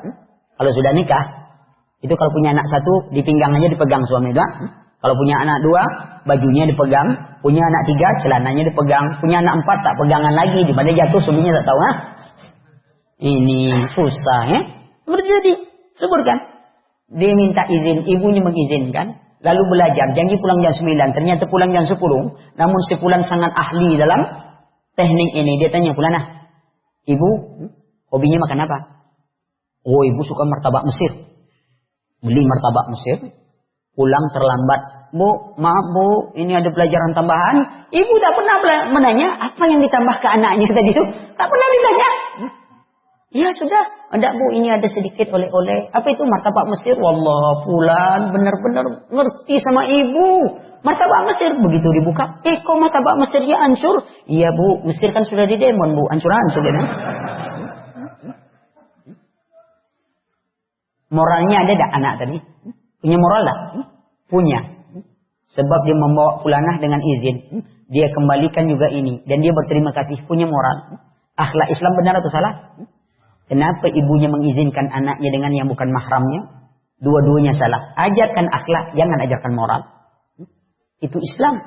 Speaker 1: Kalau sudah nikah, itu kalau punya anak satu, di pinggang aja dipegang suami itu. Kalau punya anak dua, bajunya dipegang. Punya anak tiga, celananya dipegang. Punya anak empat, tak pegangan lagi. Di mana jatuh suaminya tak tahu. Ini susah ya. Seperti tadi, Sebutkan. Dia minta izin, ibunya mengizinkan. Lalu belajar, janji pulang jam 9. Ternyata pulang jam 10. Namun si Fulan sangat ahli dalam teknik ini. Dia tanya, Fulanah, ibu hobinya makan apa? Oh, ibu suka martabak Mesir. Beli martabak Mesir. Pulang terlambat. Bu, maaf bu, ini ada pelajaran tambahan. Ibu tak pernah menanya apa yang ditambah ke anaknya tadi itu. Tak pernah ditanya. Ya sudah, ada bu, ini ada sedikit oleh-oleh. Apa itu martabak Mesir? Wallah, Fulan benar-benar ngerti sama ibu. Martabak Mesir begitu dibuka. Kok martabak Mesirnya hancur? Iya bu, Mesir kan sudah didemon bu, hancur-hancur kan. Moralnya ada tak anak tadi? Punya moral tak? Punya. Sebab dia membawa Fulanah dengan izin. Dia kembalikan juga ini. Dan dia berterima kasih, punya moral. Akhlak Islam benar atau salah? Kenapa ibunya mengizinkan anaknya dengan yang bukan mahramnya? Dua-duanya salah. Ajarkan akhlak, jangan ajarkan moral. Itu Islam.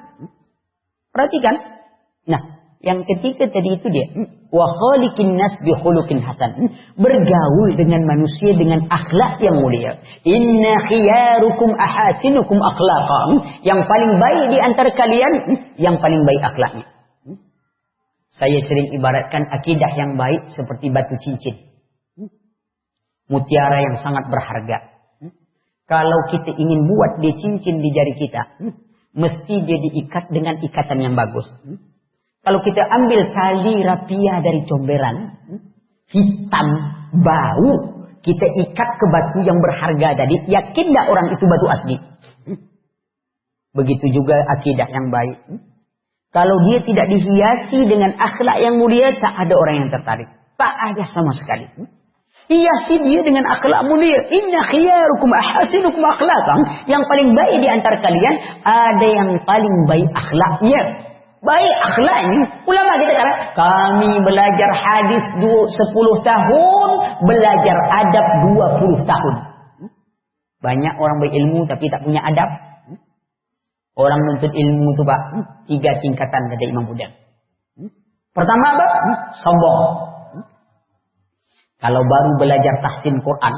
Speaker 1: Perhatikan. Nah, yang ketiga tadi itu dia. Wa khaliqin nas bi khuluqin hasan. Bergaul dengan manusia dengan akhlak yang mulia. Inna khiyarukum ahasinukum akhlaqan. Yang paling baik di antara kalian, yang paling baik akhlaknya. Saya sering ibaratkan akidah yang baik seperti batu cincin. Mutiara yang sangat berharga. Kalau kita ingin buat dia cincin di jari kita, mesti dia diikat dengan ikatan yang bagus. Kalau kita ambil tali rapia dari comberan, hitam, bau, kita ikat ke batu yang berharga tadi, yakin tak orang itu batu asli? Begitu juga akidah yang baik. Kalau dia tidak dihiasi dengan akhlak yang mulia, tak ada orang yang tertarik. Tak ada sama sekali. Hiasi dia dengan akhlak mulia. Inna khiyarukum ahasinukum akhlaqan. Yang paling baik di antara kalian, ada yang paling baik akhlaknya. Baik akhlaknya. Ulama kita kata, kami belajar hadis 10 tahun, belajar adab 20 tahun. Banyak orang berilmu tapi tak punya adab. Orang menuntut ilmu itu Pak, 3 tingkatan kata Imam Buddha. Pertama apa? Sombong. Kalau baru belajar tahsin Quran,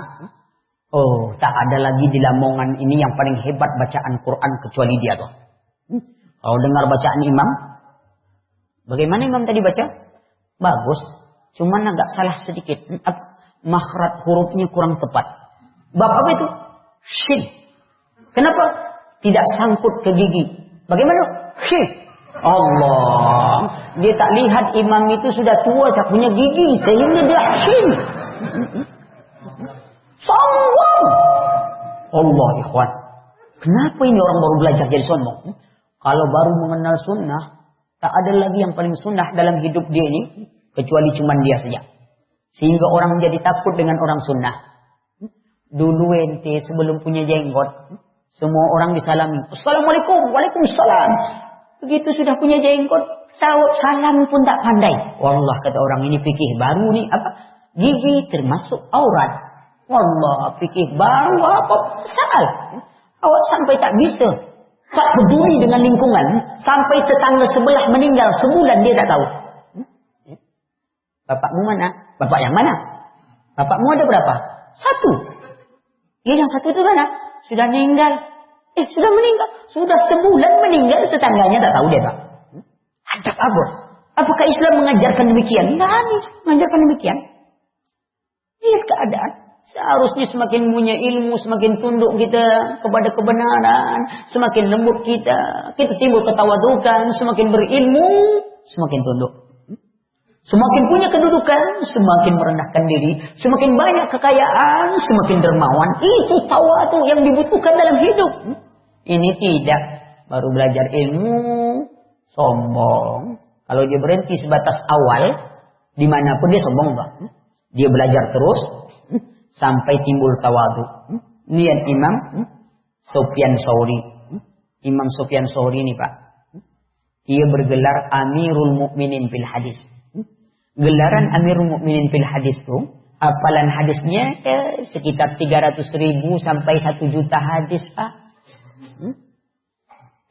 Speaker 1: oh tak ada lagi di Lamongan ini yang paling hebat bacaan Quran kecuali dia tuh. Kalau dengar bacaan imam, bagaimana imam tadi baca? Bagus, cuman agak salah sedikit. Makhraj hurufnya kurang tepat. Bab apa itu? Shin. Kenapa? Tidak sangkut ke gigi. Bagaimana? Shin. Allah, dia tak lihat imam itu sudah tua, tak punya gigi, sehingga dia shin. Sombong. Allah ikhwan. Kenapa ini orang baru belajar jadi sombong? Kalau baru mengenal sunnah, tak ada lagi yang paling sunnah dalam hidup dia ini, kecuali cuman dia saja. Sehingga orang menjadi takut dengan orang sunnah. Dulu ente sebelum punya jenggot, semua orang disalami. Assalamualaikum, waalaikumsalam. Begitu sudah punya jenggot, salam pun tak pandai. Wallah kata orang ini fikih baru nih apa? Gigi termasuk aurat. Wallah fikih baru apa? Salah. Awak sampai tak bisa, tak peduli dengan lingkungan, sampai tetangga sebelah meninggal sebulan dia tak tahu. Bapakmu mana? Bapak yang mana? Bapakmu ada berapa? 1. Yang 1 itu mana? Sudah meninggal. Sudah meninggal. Sudah sebulan meninggal, tetangganya tak tahu dia Pak. Ajab apa? Apakah Islam mengajarkan demikian? Tidak ada mengajarkan demikian. Lihat keadaan. Seharusnya semakin punya ilmu, semakin tunduk kita kepada kebenaran, semakin lembut kita timbul ketawadukan, semakin berilmu, semakin tunduk. Semakin punya kedudukan, semakin merendahkan diri, semakin banyak kekayaan, semakin dermawan. Itu tawadu yang dibutuhkan dalam hidup. Ini tidak. Baru belajar ilmu, sombong. Kalau dia berhenti sebatas awal, dimanapun dia sombong Pak. Dia belajar terus, sampai timbul tawadu. Lihat Imam Sufyan Tsauri. Imam Sufyan Tsauri ini Pak, dia bergelar Amirul Mukminin fil Hadis. Gelaran Amirul Mukminin fil Hadis itu, hafalan hadisnya sekitar 300.000 sampai 1 juta hadis Pak.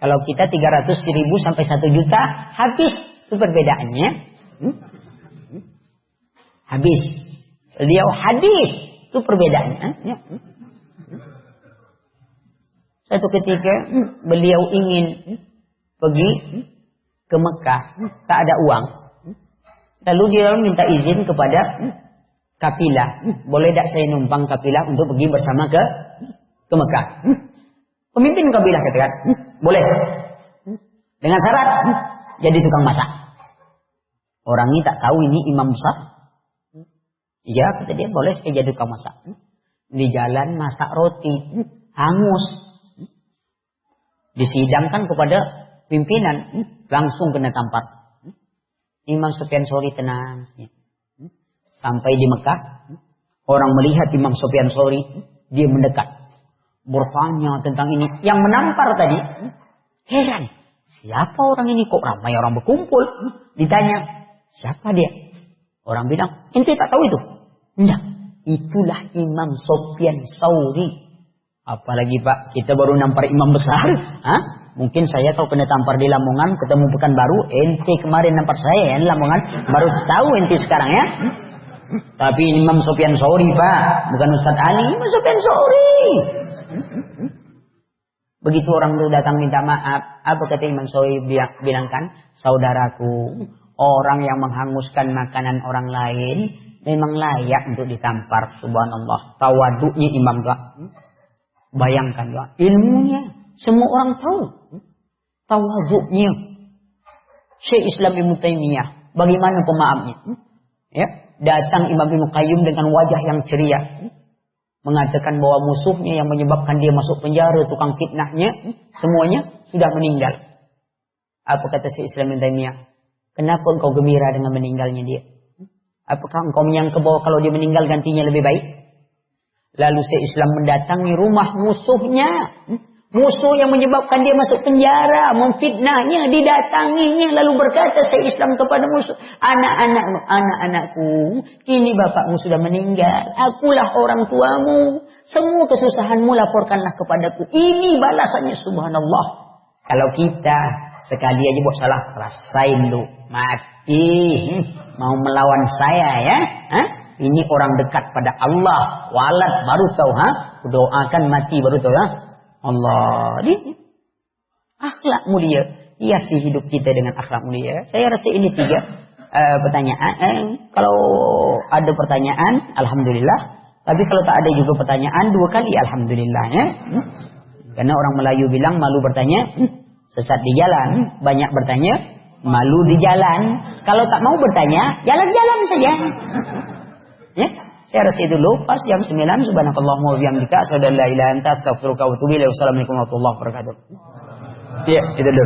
Speaker 1: Kalau kita 300.000 sampai 1 juta habis, itu perbedaannya. Habis. Beliau hadis Itu perbedaannya. Ya. Satu ketika beliau ingin pergi ke Mekah, tak ada uang. Lalu dia minta izin kepada kafilah. Boleh tak saya numpang kafilah untuk pergi bersama ke Mekah? Pemimpin kabilah katakan, boleh. Dengan syarat, jadi tukang masak. Orang ini tak tahu ini imam besar. Iya, kata dia, boleh saya jadi tukang masak. Di jalan masak roti, hangus. Disidangkan kepada pimpinan, langsung kena tampar. Imam Sufyan Tsauri tenang. Sampai di Mekah, orang melihat Imam Sufyan Tsauri, dia mendekat. Bertanya tentang ini. Yang menampar tadi, heran. Siapa orang ini? Kok ramai orang berkumpul? Ditanya, siapa dia? Orang bilang, ente tak tahu itu? Enggak. Itulah Imam Sufyan Tsauri. Apalagi Pak, kita baru nampar imam besar. Hah? Mungkin saya tahu kena tampar di Lamongan, ketemu Pekanbaru. Ente kemarin nampar saya ya di Lamongan. Baru tahu ente sekarang ya. Tapi Imam Sufyan Tsauri Pak, bukan Ustaz Ali. Imam Sufyan Tsauri. Begitu orang itu datang minta maaf, apa kata Imam Tsauri bilangkan? Saudaraku, orang yang menghanguskan makanan orang lain memang layak untuk ditampar. Subhanallah. Tawaduknya Imam Tua. Bayangkan Tua. Ilmunya semua orang tahu. Tawaduknya Syekh Islam Ibnu Taimiyah. Bagaimana pemaafnya? Ya, datang Imam Ibnu Qayyim dengan wajah yang ceria. Mengatakan bahwa musuhnya yang menyebabkan dia masuk penjara, tukang fitnahnya, semuanya sudah meninggal. Apa kata Syekh Islam Ibnu Taimiyah? Kenapa engkau gembira dengan meninggalnya dia? Apakah engkau menyangka bahwa kalau dia meninggal gantinya lebih baik? Lalu Syekh Islam mendatangi rumah musuhnya. Musuh yang menyebabkan dia masuk penjara, memfitnahnya, didatanginya. Lalu berkata Syekh Islam kepada musuh, anak-anakku, kini bapakmu sudah meninggal. Akulah orang tuamu. Semua kesusahanmu laporkanlah kepadaku. Ini balasannya, subhanallah. Kalau kita sekali aja buat salah, rasain lu. Mati. Mau melawan saya ya? Hah? Ini orang dekat pada Allah. Walad baru tahu. Doakan mati baru tahu. Allah. Dia akhlak mulia. Hiasi hidup kita dengan akhlak mulia. Saya rasa ini 3 pertanyaan. Kalau ada pertanyaan, alhamdulillah. Tapi kalau tak ada juga pertanyaan, 2 kali alhamdulillah ya. Karena orang Melayu bilang malu bertanya, sesat di jalan. Banyak bertanya, malu di jalan. Kalau tak mau bertanya, jalan-jalan saja. Ya. Saya rasa itu dulu. Pas jam 9. Subhanakallahumma wa bihamdika asyhadu an la ilaha illa anta astaghfiruka wa atubu ilaik. Wassalamualaikum warahmatullahi wabarakatuh. Ya, itu dulu.